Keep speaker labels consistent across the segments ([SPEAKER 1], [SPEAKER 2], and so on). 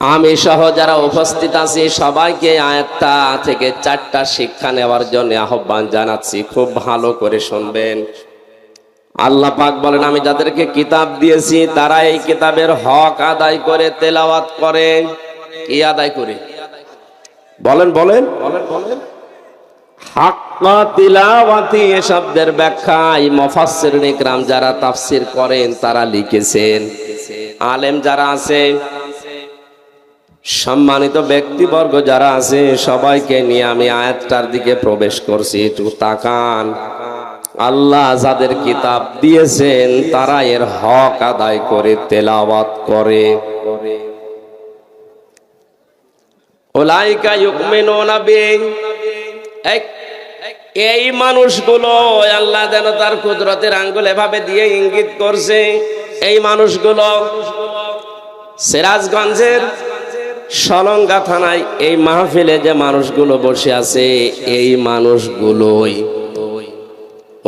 [SPEAKER 1] আমি সহ যারা উপস্থিত আছি সবাইকে আয়াতটা থেকে 4টা শিক্ষা নেওয়ার জন্য আহ্বান জানাচ্ছি। খুব ভালো করে শুনবেন। আল্লাহ পাক বলেন, আমি যাদেরকে কিতাব দিয়েছি তারা এই কিতাবের হক আদায় করে তেলাওয়াত করে। কি আদায় করে? বলেন বলেন বলেন। হাক্কা তিলাওয়াতি এ শব্দের ব্যাখ্যায় মুফাসসিরিন ইকরাম যারা তাফসীর করেন তারা লিখেছেন, আলেম যারা আছে, সম্মানিত ব্যক্তিবর্গ যারা আছে, সবাইকে নিয়ে আমি আয়াতটার দিকে প্রবেশ করছি। একটু তাকান। আল্লাহ যাদের কিতাব দিয়েছেন তারা এর হক আদায় করে তেলাওয়াত করে। উলাইকা ইউমিনুনা বিহি, এই মানুষগুলো আল্লাহ যেন তার কুদরতের আঙ্গুল এভাবে দিয়ে ইঙ্গিত করছে। এই মানুষগুলো সিরাজগঞ্জের সলঙ্গা থানায় এই মাহফিলে যে মানুষগুলো বসে আছে, এই মানুষগুলোই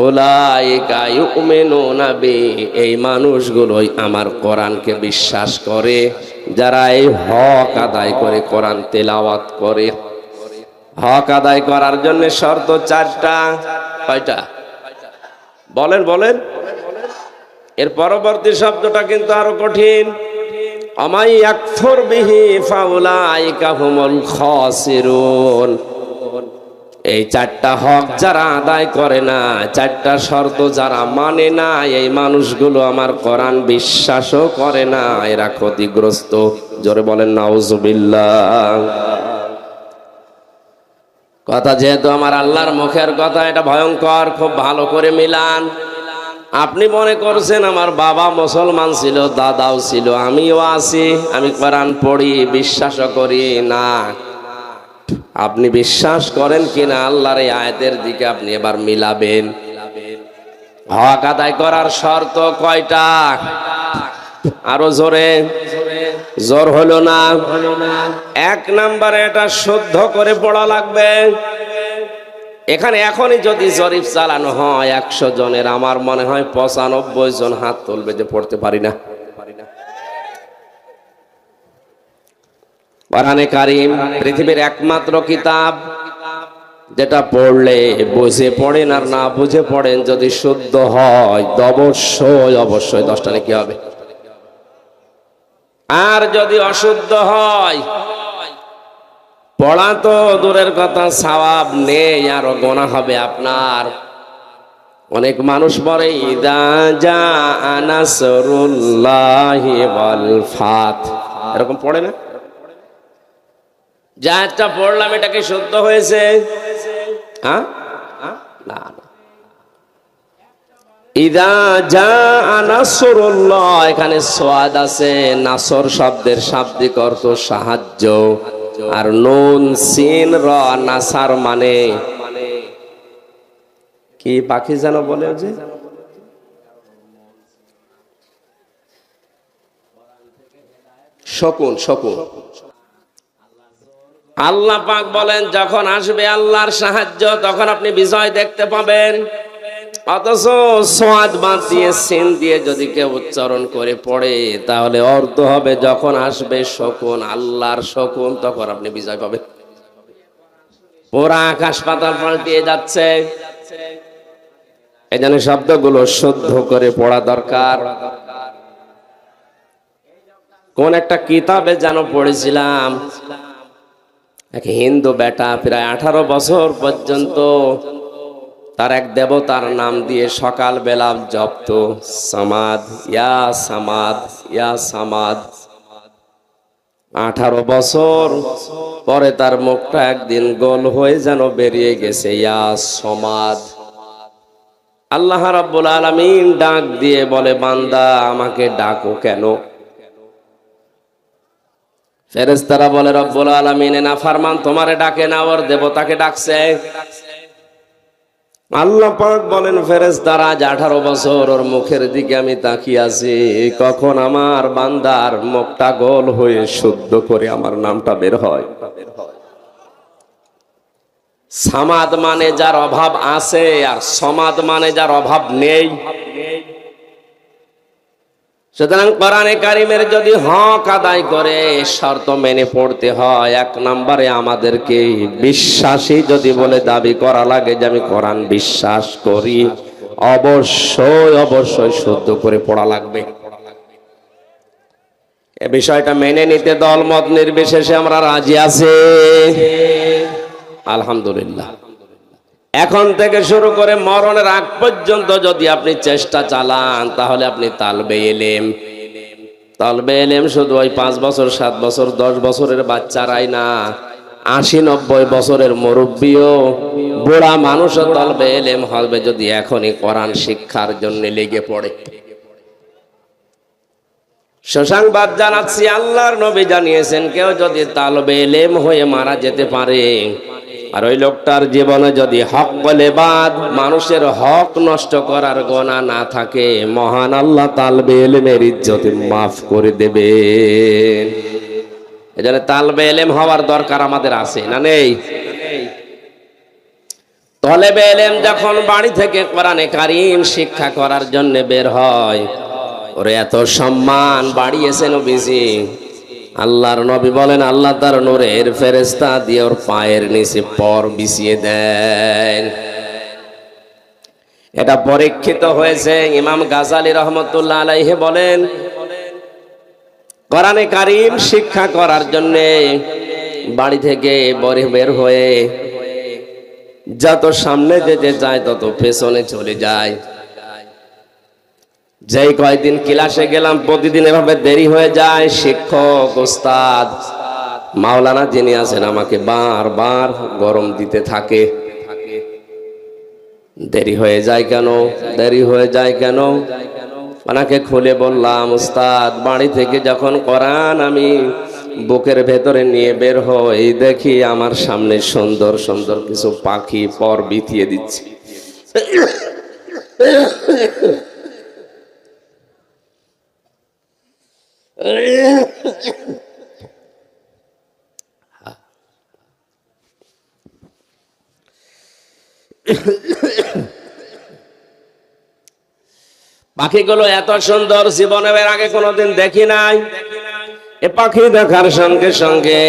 [SPEAKER 1] উলাইকা ইউমিনুনা বিহি, এই মানুষগুলোই আমার কোরআনকে বিশ্বাস করে, যারা এই হক আদায় করে কোরআন তেলাওয়াত করে। হক আদায় করার জন্য শর্ত 4টা। কয়টা? বলেন বলেন। এর পরবর্তী শব্দটা কিন্তু আরো কঠিন। আমাই ইয়াকফুর বিহি ফাউলাইকা হুমুল খাসিরুন। এই 4টা হক যারা আদায় করে না, 4টা শর্ত যারা মানে না, এই মানুষগুলো আমার কোরআন বিশ্বাসও করে না, এরা ক্ষতিগ্রস্ত। জোরে বলেন নাউজুবিল্লাহ। কথা যেহেতু আমার আল্লাহর মুখের কথা, এটা ভয়ঙ্কর, খুব ভালো করে মিলান। আপনি মনে করছেন আমার বাবা মুসলমান ছিল, দাদাও ছিল, আমিও আছি, আমি কোরআন পড়ি, বিশ্বাসও করি না। আপনি বিশ্বাস করেন কিনা আল্লাহর এই আয়াতের দিকে আপনি এবার মিলাবেন। হক আদায় করার শর্ত কয়টা? আরো জোরে। জোর হলো না। 1 নম্বরে এটা শুদ্ধ করে পড়া লাগবে। এখানে এখনই যদি জরিপ চালানো হয় 100 জনের, আমার মনে হয় 95 জন হাত তুলবে যে পড়তে পারি না। কোরআনে কারীম পৃথিবীর একমাত্র কিতাব যেটা পড়লে বুঝে পড়েন আর না বুঝে পড়েন, যদি শুদ্ধ হয় অবশ্যই অবশ্যই 10টা নেকি হবে। আর যদি অশুদ্ধ হয়, পড়া তো দূরের কথা, সওয়াব নেই, আরো গুনাহ হবে আপনার। অনেক মানুষ পড়ে ইদা জাআ নাসরুল্লাহি ওয়াল ফাত, এরকম পড়ে না? যা একটা পড়লাম এটা কি শুদ্ধ হয়েছে? হ্যাঁ না। ইদা জাআ নাসরুল্লাহ, এখানে সোয়াদ আছে। নাসর শব্দের শাব্দিক অর্থ সাহায্য, আর নুন সিন র নাসার মানে কি পাখি যেন বলে, যে শকুন। শকুন। আল্লাহ পাক বলেন, যখন আসবে আল্লাহর সাহায্য তখন আপনি বিজয় দেখতে পাবেন। অথচ সোয়াদ বাদ দিয়ে সিন দিয়ে যদি কেউ উচ্চারণ করে পড়ে, তাহলে অর্থ হবে যখন আসবে শকুন, আল্লাহর শকুন, তখন আপনি বিজয় পাবেন। পুরা আকাশ পাতাল পাল্টিয়ে যাচ্ছে। এই জন্য শব্দগুলো শুদ্ধ করে পড়া দরকার। কোন একটা কিতাবে যেন পড়েছিলাম, এক হিন্দু বেটা প্রায় 18 বছর পর্যন্ত তার এক দেবতার নাম দিয়ে সকাল বেলা জপত, সামাদ ইয়া সামাদ ইয়া সামাদ। 18 বছর পরে তার মুখটা একদিন গোল হয়ে যেন বেরিয়ে গেছে ইয়া সমাদ। আল্লাহ রাব্বুল আলামিন ডাক দিয়ে বলে, বান্দা আমাকে ডাকো কেন? ফেরেশতারা বলে, রব্বুল আলামিন নাফরমান তোমারে ডাকে না, ওর দেবতাকে ডাকছে। আল্লাহ পাক বলেন, ফেরেশতারা আজ 18 বছর ওর মুখের দিকে আমি তাকিয়ে আছি, কখন আমার বান্দার মুখটা গোল হয়ে শুদ্ধ করে আমার নামটা বের হয়। সামাদ মানে যার অভাব আছে, আর সমাদ মানে যার অভাব নেই। সুতরাং কোরআনে কারিমের যদি হক আদায় করে শর্ত মেনে পড়তে হয়, এক নম্বরে আমাদেরকে বিশ্বাসী যদি বলে দাবি করা লাগে যে আমি কোরআন বিশ্বাস করি, অবশ্যই অবশ্যই শুদ্ধ করে পড়া লাগবে। এ বিষয়টা মেনে নিতে দলমত নির্বিশেষে আমরা রাজি আছি, আলহামদুলিল্লাহ। এখন থেকে শুরু করে মরণের আগ পর্যন্ত যদি আপনি চেষ্টা চালান, তাহলে আপনি তালবে এলেম শুধু ওই 5 বছর 7 বছর 10 বছরের বাচ্চারাই না, 80-90 বছরের মুরব্বিও, বুড়া মানুষও তালবে এলেম হবে যদি এখনই কোরআন শিক্ষার জন্য লেগে পড়ে। সুসংবাদ জানাচ্ছি, আল্লাহর নবী জানিয়েছেন, কেউ যদি তালবে এলেম হয়ে মারা যেতে পারে আর ওই লোকটার জীবনে যদি হক বলে বাদ মানুষের হক নষ্ট করার গোনা না থাকে, মহান আল্লাহ তালবে এলেমের ইজ্জত মাফ করে দেবেন। এজন্য তালবে এলেম হওয়ার দরকার আমাদের আছে না নেই? তলেবে এলেম যখন বাড়ি থেকে কোরআনে কারীম শিক্ষা করার জন্য বের হয়, ওরে এত সম্মান বাড়িয়েছে নবীজি। আল্লাহর নবী বলেন, আল্লাহ তার নূরের ফেরেশতা দিয়ে ওর পায়ের নিচে পর বিছিয়ে দেন। এটা পরীক্ষিত হয়েছে। ইমাম গাজালি রহমতুল্লাহ আলাইহি বলেন, কোরআনে কারীম শিক্ষা করার জন্য বাড়ি থেকে বের হয়ে যত সামনে যেতে যায় তত পেছনে চলে যায়। যেই কয়েকদিন ক্লাসে গেলাম প্রতিদিন এভাবে দেরি হয়ে যায়, শিক্ষক ওস্তাদ মাওলানা যিনি আছেন আমাকে বারবার গরম দিতে থাকে, দেরি হয়ে যায় কেন, দেরি হয়ে যায় কেন। ওনাকে খুলে বললাম, ওস্তাদ বাড়ি থেকে যখন কোরআন আমি বুকের ভেতরে নিয়ে বের হই, দেখি আমার সামনে সুন্দর সুন্দর কিছু পাখি পর বিছিয়ে দিচ্ছে। পাখিগুলো এত সুন্দর জীবনে এর আগে কোনোদিন দেখি নাই। এ পাখি দেখার সঙ্গে সঙ্গে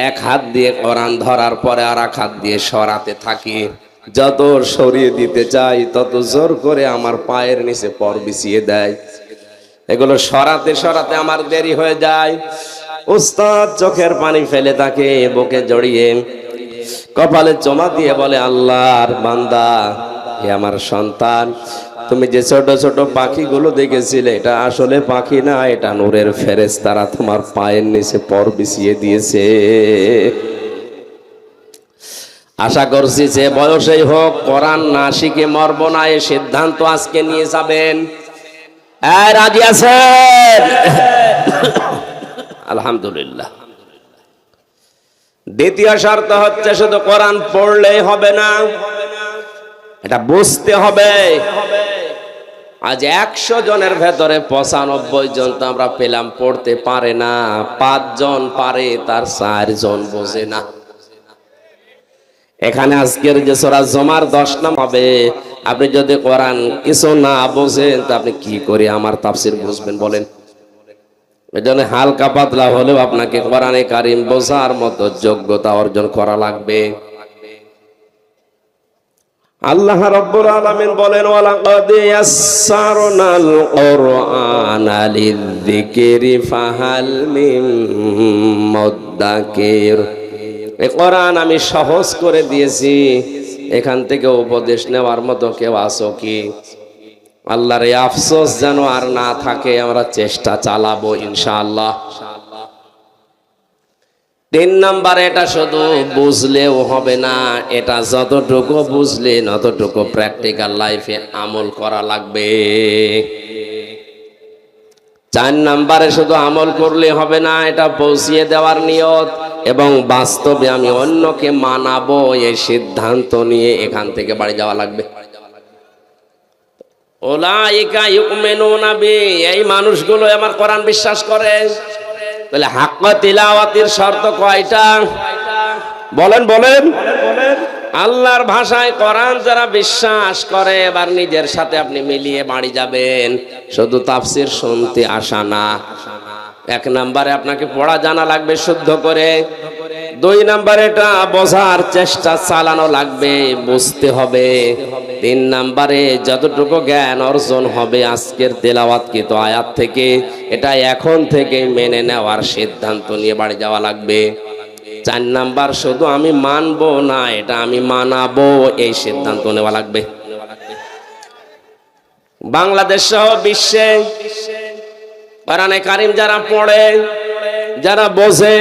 [SPEAKER 1] এক হাত দিয়ে কোরআন ধরার পরে আর এক হাত দিয়ে সরাতে থাকি। যত সরিয়ে দিতে চাই তত জোর করে আমার পায়ের নিচে পর বিছিয়ে দেয়। এগুলো সরাতে সরাতে আমার দেরি হয়ে যায়। উস্তাদ চোখের পানি ফেলে তাকে বুকে জড়িয়ে কপালে চমা দিয়ে বলে, আল্লাহর বান্দা, হে আমার সন্তান, তুমি যে ছোট ছোট পাখিগুলো দেখেছিলে এটা আসলে পাখি না, এটা নূরের ফেরেশতারা তোমার পায়ের নিচে পর বিছিয়ে দিয়েছে। আশা করছি যে বয়সেই হোক কোরআন না শিখে মরব না, এই সিদ্ধান্ত আজকে নিয়ে যাবেন। রাজি আছেন? আলহামদুলিল্লাহ। দ্বিতীয় শর্ত হচ্ছে শুধু কোরআন পড়লেই হবে না, এটা বুঝতে হবে। আজ 100 জনের ভেতরে 95 জন তো আমরা পেলাম পড়তে পারে না, 5 জন পারে, তার 4 জন বোঝে না। এখানে আজকের যে সূরা জুমার 10 নাম হবে, আপনি যদি কোরআন কিছু না বোঝেন তা আপনি কি করে আমার তাফসীর বুঝবেন বলেন? এজন্য হালকা পাতলা হলেও আপনাকে কোরআনে কারীম বোঝার মতো যোগ্যতা অর্জন করা লাগবে। আল্লাহ রাব্বুল আলামিন বলেন, ওয়ালাকাদ ইয়াসসারনাল কুরআনা লিযিকরি ফাহাল মিন মুদ্দাকির। এই কোরআন আমি সহজ করে দিয়েছি, এখান থেকে উপদেশ নেওয়ার মতো কেউ আছো কি? আল্লাহর এই আফসোস যেন আর না থাকে, আমরা চেষ্টা চালাবো ইনশাআল্লাহ। 3 নাম্বার, এটা শুধু বুঝলেও হবে না, এটা যতটুকু বুঝলেন ততটুকু প্র্যাকটিক্যাল লাইফে আমল করা লাগবে। 4 নাম্বারে শুধু আমল করলে হবে না, এটা পৌঁছিয়ে দেওয়ার নিয়ত এবং বাস্তবে আমি অন্যকে মানাবো এই সিদ্ধান্ত নিয়ে এখান থেকে বাড়ি যাওয়া লাগবে। উলাইকা ইউমিনুনা বি, এই মানুষগুলো আমার কোরআন বিশ্বাস করে। তাহলে হাক্কা তিলাওয়াতের শর্ত কয়টা বলেন বলেন? আল্লাহর ভাষায় কোরআন যারা বিশ্বাস করে, এবার নিজের সাথে আপনি মিলিয়ে বাড়ি যাবেন। শুধু তাফসির শুনতে আসা না। 1 নম্বরে আপনাকে পড়া জানা লাগবে শুদ্ধ করে। 2 নম্বরে এটা বোঝার চেষ্টা চালানো লাগবে, বুঝতে হবে। 3 নম্বরে যতটুকু জ্ঞান অর্জন হবে আজকের তেলাওয়াতকৃত আয়াত থেকে, এটা এখন থেকে মেনে নেওয়ার সিদ্ধান্ত নিয়ে বাড়ি যাওয়া লাগবে। 4 নাম্বার, শুধু আমি মানবো না, এটা আমি মানাবো, এই সিদ্ধান্ত নেওয়া লাগবে। বাংলাদেশ সহ বিশ্বে কোরআনে কারিম যারা পড়ে, যারা বোঝে,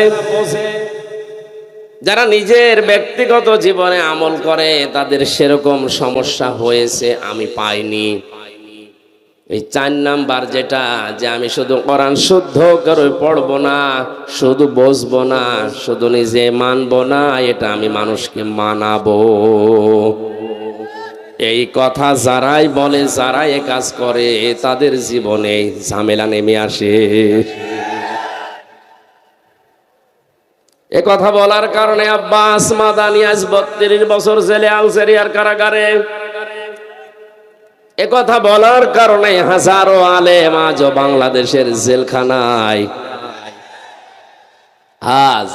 [SPEAKER 1] যারা নিজের ব্যক্তিগত জীবনে আমল করে, তাদের সেরকম সমস্যা হয়েছে আমি পাইনি। এই 4 নাম্বার যেটা, যে আমি শুধু কোরআন শুদ্ধ করে পড়বো না, শুধু বুঝবো না, শুধু নিজে মানবো না, এটা আমি মানুষকে মানাবো। এই কথা যারাই বলে, যারাই এ কাজ করে, তাদের জীবনে ঝামেলা নেমে আসে। এ কথা বলার কারণে আব্বাস মাদানি আজ 32 বছর জেলে, আলজেরিয়ার কারাগারে। এ কথা বলার কারণে হাজারো আলেম আজও বাংলাদেশের জেলখানায়।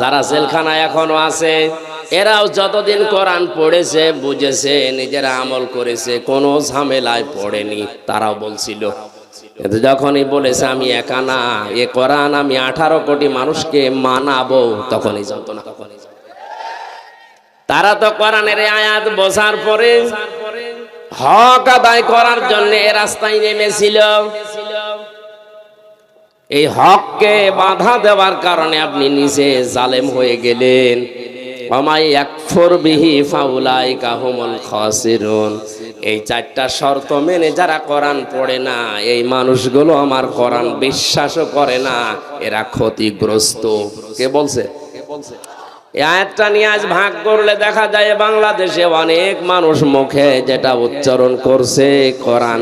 [SPEAKER 1] যারা জেলখানায় এখনো আছে, এরাও যতদিন কোরআন পড়েছে, বুঝেছে, নিজেরা আমল করেছে, কোনো ঝামেলায় পড়েনি। তারাও বলছিল, কিন্তু যখনই বলেছে আমি একা না, এ কোরআন আমি 18 কোটি মানুষকে মানাবো, তখনই জানতো না। তারা তো কোরআনের আয়াত বোঝার পরে হক আদায় করার জন্য এ রাস্তায় নেমেছিল। এই হককে বাধা দেওয়ার কারণে আপনি নিজে জালেম হয়ে গেলেন। ওয়ামাই ইয়াকফুর বিহি ফাউলাইকা হুমুল খাসিরুন। এই 4টা শর্ত মেনে যারা কোরআন পড়ে না, এই মানুষগুলো আমার কোরআন বিশ্বাসও করে না, এরা ক্ষতিগ্রস্ত। কে বলছে? এই আয়াতটা নিয়ে আজ ভাগ করলে দেখা যায় বাংলাদেশে অনেক মানুষ মুখে যেটা উচ্চারণ করছে, কোরআন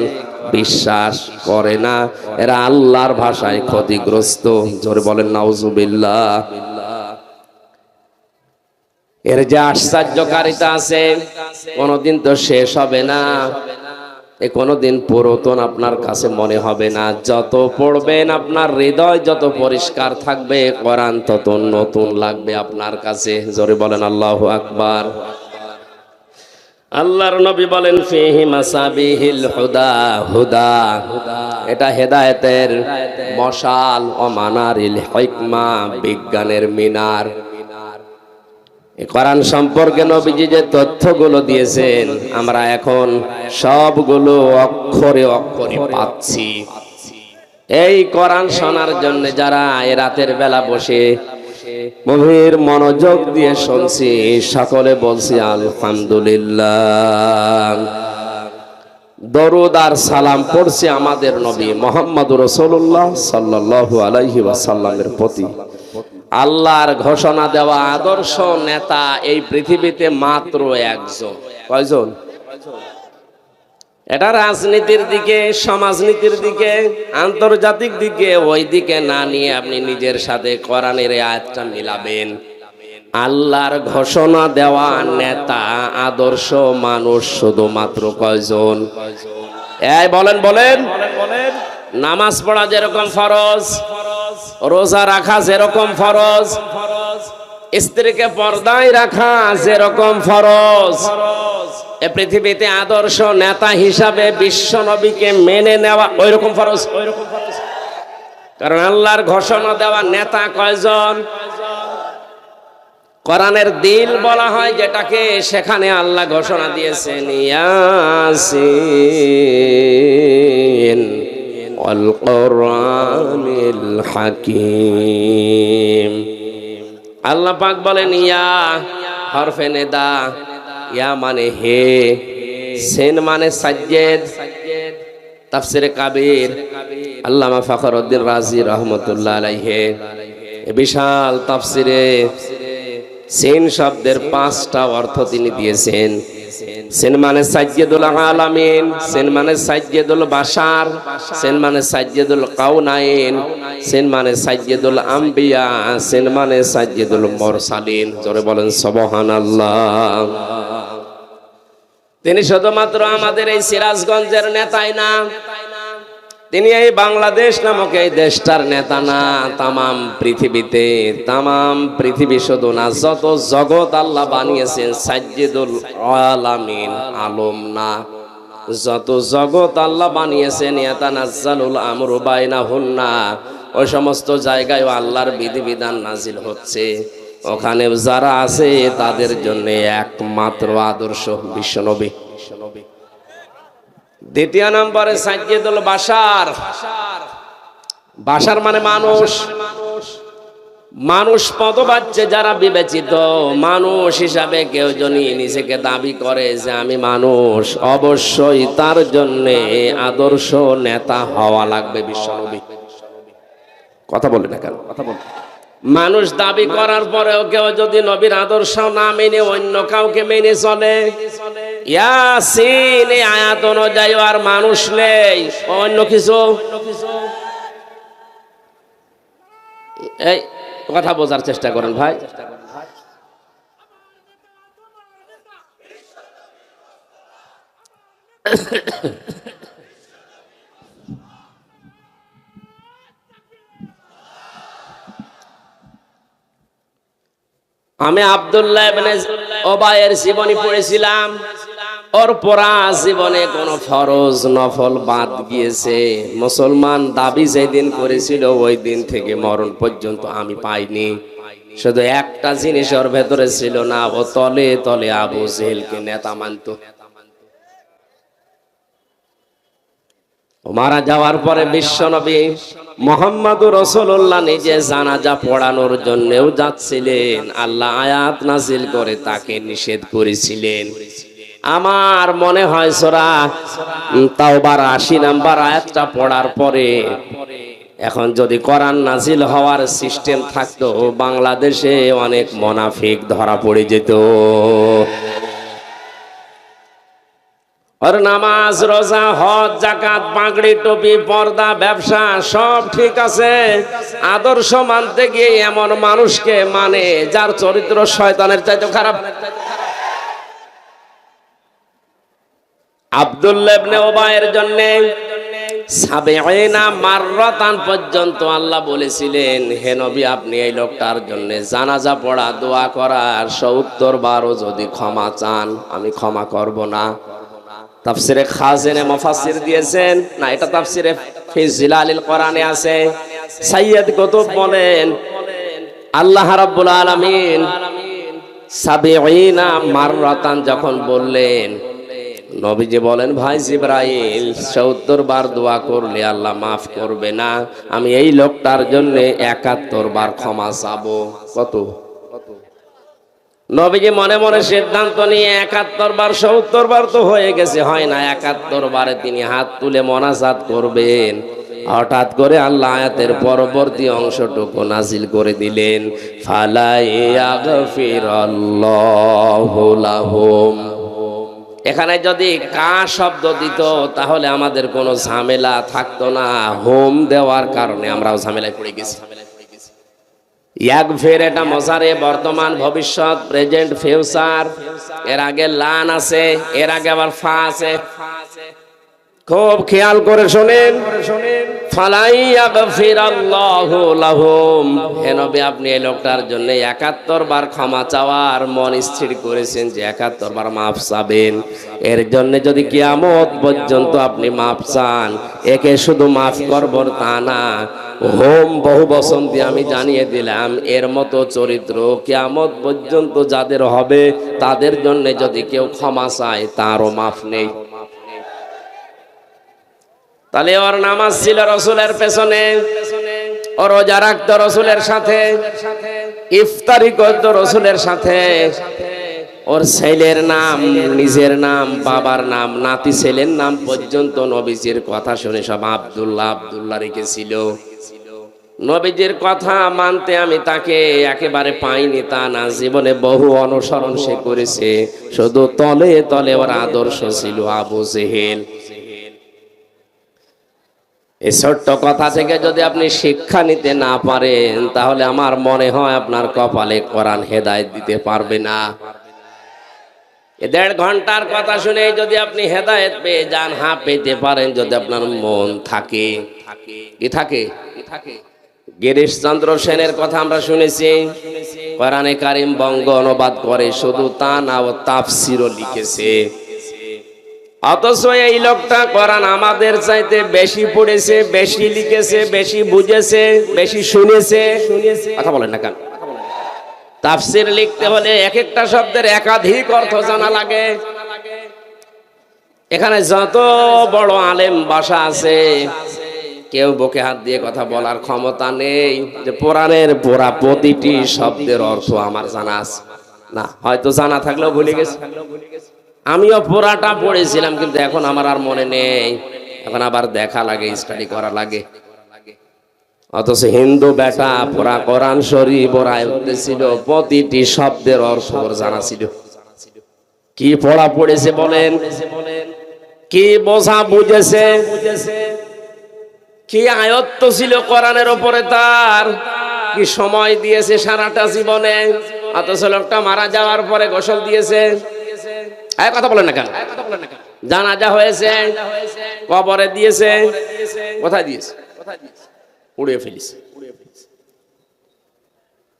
[SPEAKER 1] বিশ্বাস করে না, এরা আল্লাহর ভাষায় ক্ষতিগ্রস্ত। জোরে বলেন নাউজুবিল্লাহ। এর যে আশ্চর্যকারিতা আছে, কোনদিন তো শেষ হবে না, এ কোনদিন পুরাতন আপনার কাছে মনে হবে না। যত পড়বেন আপনার হৃদয় যত পরিষ্কার থাকবে, কোরআন তত নতুন লাগবে আপনার কাছে। জোরে বলেন আল্লাহু আকবার। আল্লাহর নবী বলেন ফিহি মাসাবিহিল হুদা, হুদা এটা হেদায়েতের মশাল, ও মানারিল হিকমা বিজ্ঞানের মিনার। কোরআন সম্পর্কে নবীজি যে তথ্যগুলো দিয়েছেন, আমরা এখন সবগুলো অক্ষরে অক্ষরে পাচ্ছি। এই কোরআন শোনার জন্য যারা এ রাতের বেলা বসে গভীর মনোযোগ দিয়ে শুনছি, সকলে বলছি আলহামদুলিল্লাহ। দরুদ আর সালাম পড়ছি আমাদের নবী মুহাম্মদুর রাসূলুল্লাহ সাল্লাল্লাহু আলাইহি ওয়াসাল্লামের প্রতি। আল্লাহর ঘোষণা দেওয়া আদর্শ নেতা এই পৃথিবীতে মাত্র একজন। কয়জন? এটা রাজনীতির দিকে, সমাজনীতির দিকে, আন্তর্জাতিক দিকে, ওই দিকে না নিয়ে আপনি নিজের সাথে কোরআনের আয়াতটা মিলাবেন। আল্লাহর ঘোষণা দেওয়া নেতা, আদর্শ মানুষ শুধুমাত্র কয়জন? এই বলেন বলেন। নামাজ পড়া যেরকম ফরজ, রোজা রাখা যেরকম ফরজ, স্ত্রীকে পর্দায় রাখা যেরকম ফরজ, এ পৃথিবীতে আদর্শ নেতা হিসাবে বিশ্ব নবীকে মেনে নেওয়া ওইরকম ফরজ। কারণ আল্লাহর ঘোষণা দেওয়া নেতা কয়জন? কোরআনের দিল বলা হয় যেটাকে, সেখানে আল্লাহ ঘোষণা দিয়েছেন ইয়াসিন ওয়াল কোরআনিল হাকীম। আল্লাহ পাক বলেন ইয়া হরফে নেদা, ইয়া মানে হে, সিন মানে সাজ্জেদ। তাফসিরে কাবীর আল্লামা ফখরউদ্দীন রাজি রাহমাতুল্লাহ আলাইহি বিশাল তাফসিরে সিন শব্দের 5টা অর্থ তিনি দিয়েছেন। সিন মানে সাজ্জেদুল আলামিন, সিন মানে সাজ্জেদুল বাশার, সিন মানে সাজ্জেদুল কাউনাইন, সিন মানে সাজ্জেদুল আম্বিয়া, সিন মানে সাজ্জেদুল মুরসালিন। জোরে বলেন সুবহানাল্লাহ। তিনি শুধুমাত্র আমাদের এই সিরাজগঞ্জের নেতাই না, তিনি এই বাংলাদেশ নামক এই দেশটার নেতা না, তামাম পৃথিবীতে, তামাম পৃথিবী শুধু না, যত জগৎ আল্লাহ বানিয়েছেন সাইয়্যিদুল আলামিন, আলম না, যত জগৎ আল্লাহ বানিয়েছেন ইয়াতানাজ্জালুল আমরু বাইনাহুন্না, ওই সমস্ত জায়গায় আল্লাহর বিধিবিধান নাজিল হচ্ছে। ওখানে যারা আছে তাদের জন্য একমাত্র আদর্শ বিশ্বনবী। দ্বিতীয় নম্বরে সাইয়্যিদুল বাশার। বাশার মানে মানুষ, মানুষ পদবাচ্য যারা বিবেচিত মানুষ হিসাবে কেউ যদি নিজেকে দাবি করে যে আমি মানুষ, অবশ্যই তার জন্য আদর্শ নেতা হওয়া লাগবে বিশ্বনবী। কথা বলে না কেন? কথা বল। মানুষ দাবি করার পরেও কেউ যদি নবীর আদর্শ না মেনে অন্য কাউকে মেনে চলে, ইয়াসিন এই আয়াত অনুযায়ী আর মানুষ নেই, অন্য কিছু। এই কথা বোঝার চেষ্টা করেন ভাই। আমি আব্দুল্লাহ ইবনে উবাইয়ের জীবনী পড়েছিলাম। ওর পড়া জীবনে কোন ফরজ নফল বাদ গিয়েছে, মুসলমান দাবি যেদিন করেছিল ওই দিন থেকে মরণ পর্যন্ত আমি পাইনি। শুধু একটা জিনিস ওর ভেতরে ছিল না, ও তলে তলে আবু জেহেলকে নেতা মানত। মারা যাওয়ার পরে বিশ্বনবী মুহাম্মদুর রাসূলুল্লাহ নিজে জানাজা পড়ানোর জন্যও যাচ্ছিলেন, আল্লাহ আয়াত নাজিল করে তাকে নিষেধ করেছিলেন। আমার মনে হয় সূরা তাওবার 80 নাম্বার আয়াতটা পড়ার পরে এখন যদি কোরআন নাজিল হওয়ার সিস্টেম থাকতো, বাংলাদেশে অনেক মুনাফিক ধরা পড়ে যেত। আর নামাজ, রোজা, হজ, যাকাত, পাগড়ি, টুপি, পর্দা, ব্যবসা সব ঠিক আছে, আদর্শ মানতে গিয়ে এমন মানুষকে মানে যার চরিত্র শয়তানের চাইতে খারাপ। আব্দুল্লাহ ইবনে উবাইয়ের জন্য ৭০ মাররাতান পর্যন্ত আল্লাহ বলেছিলেন, হে নবী আপনি এই লোকটার জন্য জানাজা পড়া, দোয়া করার ৭০ বারও যদি ক্ষমা চান আমি ক্ষমা করব না। তাফসিরে খাজিনে মুফাসসির দিয়েছেন না, এটা তাফসিরে ফি জিলালিল কোরআনে আছে। সাইয়্যিদ কুতুব বলেন আল্লাহ রাব্বুল আলামিন ৭০ মাররাতান যখন বললেন, নবীজি বলেন ভাই জিবরাইল ৭০ বার দোয়া করলে আল্লাহ মাফ করবে না, আমি এই লোকটার জন্য ৭১ বার ক্ষমা চাবো। কত? নবীজি মনে মনে সিদ্ধান্ত নিয়ে ৭১ বার, ৭০ বার তো হয়ে গেছে, হয় না, ৭১ বারে তিনি হাত তুলে মোনাজাত করবেন। হঠাৎ করে আল্লাহ আয়াতের পরবর্তী অংশটুকু নাজিল করে দিলেন, ফালা ইয়াগফিরাল্লাহু লাহুম। এখানে যদি কা শব্দ দিত তাহলে আমাদের কোনো ঝামেলা থাকতো না, হোম দেওয়ার কারণে আমরাও ঝামেলায় পড়ে গেছি। ইয়াগফির এটা মজারে, বর্তমান, ভবিষ্যৎ, প্রেজেন্ট, ফিউচার। এর আগে লান আছে, এর আগে আবার ফা আছে। খুব খেয়াল করে শোনেন, ফালাই ইয়াগফিরাল্লাহু লাহুম। হে নবী আপনি এই লোকটার জন্য ৭১ বার ক্ষমা চাওয়ার মন স্থির করেছেন যে ৭১ বার মাফ চাবেন। এর জন্য যদি কিয়ামত পর্যন্ত আপনি মাফ চান, একে শুধু মাফ করব তা না, হোম বহু বচন দিয়ে আমি জানিয়ে দিলাম, এর মতো চরিত্র কিয়ামত পর্যন্ত যাদের হবে তাদের জন্য যদি কেউ ক্ষমা চায় তারও মাফ নেই। তাহলে ওর নামাজ ছিল রসুলের পেছনে, ও রোজা রাখতো রসুলের সাথে, ইফতারি করতো রসুলের সাথে, ওর ছেলের নাম, নিজের নাম, বাবার নাম, নাতি ছেলের নাম পর্যন্ত নবীজির কথা শুনে সব আব্দুল্লাহ আব্দুল্লাহ রেখেছিল। নবীজির কথা মানতে আমি তাকে একেবারে পাইনি তা না, জীবনে বহু অনুসরণ সে করেছে, শুধু তলে তলে ওর আদর্শ ছিল আবু জেহেল। এই ছোট্ট কথা থেকে যদি আপনি শিক্ষা নিতে না পারেন তাহলে আমার মনে হয় আপনার কপালে কোরআন হেদায়েত দিতে পারবে না। এ 1.5 ঘন্টার কথা শুনে যদি আপনি হেদায়েত পেয়ে যান, হ্যাঁ পেতে পারেন যদি আপনার মন থাকে। কি থাকে? গিরিশচন্দ্র সেনের কথা আমরা শুনেছি, কোরআনে কারিম বঙ্গ অনুবাদ করে, শুধু তা না, ও তাফসিরও লিখেছে। অথচ এই লোকটা কোরআন আমাদের চাইতে বেশি পড়েছে, বেশি লিখেছে, বেশি বুঝেছে, বেশি শুনেছে। কথা বলেন না কেন? তাফসির লিখতে হলে এক একটা শব্দের একাধিক অর্থ জানা লাগে। এখানে যত বড় আলেম বাসা আছে, কেউ বুকে হাত দিয়ে কথা বলার ক্ষমতা নেই যে কোরআনের পুরা প্রতিটি শব্দের অর্থ আমার জানা আছে। না, হয়তো জানা থাকলেও ভুলে গেছি। আমিও পুরাটা পড়েছিলাম, কিন্তু এখন আমার আর মনে নেই। এখন আবার দেখা লাগে, স্টাডি করা লাগে। অথচ হিন্দু বেটা পুরা কোরআন শরীফ ওর আয়ত্তে ছিল, প্রতিটি শব্দের অর্থ ওর জানা ছিল। কি পড়া পড়েছে বলেন, কি বোঝা বুঝেছে, কি আয়ত্ত ছিল কোরআনের উপরে তার, কি সময় দিয়েছে সারাটা জীবনে। অথচ লোকটা মারা যাওয়ার পরে গোসল দিয়েছে। কথা বলেন না কেন? জানাজা হয়েছে, কবরে দিয়েছে, কোথায় দিয়েছে? উড়িয়ে ফেলিস।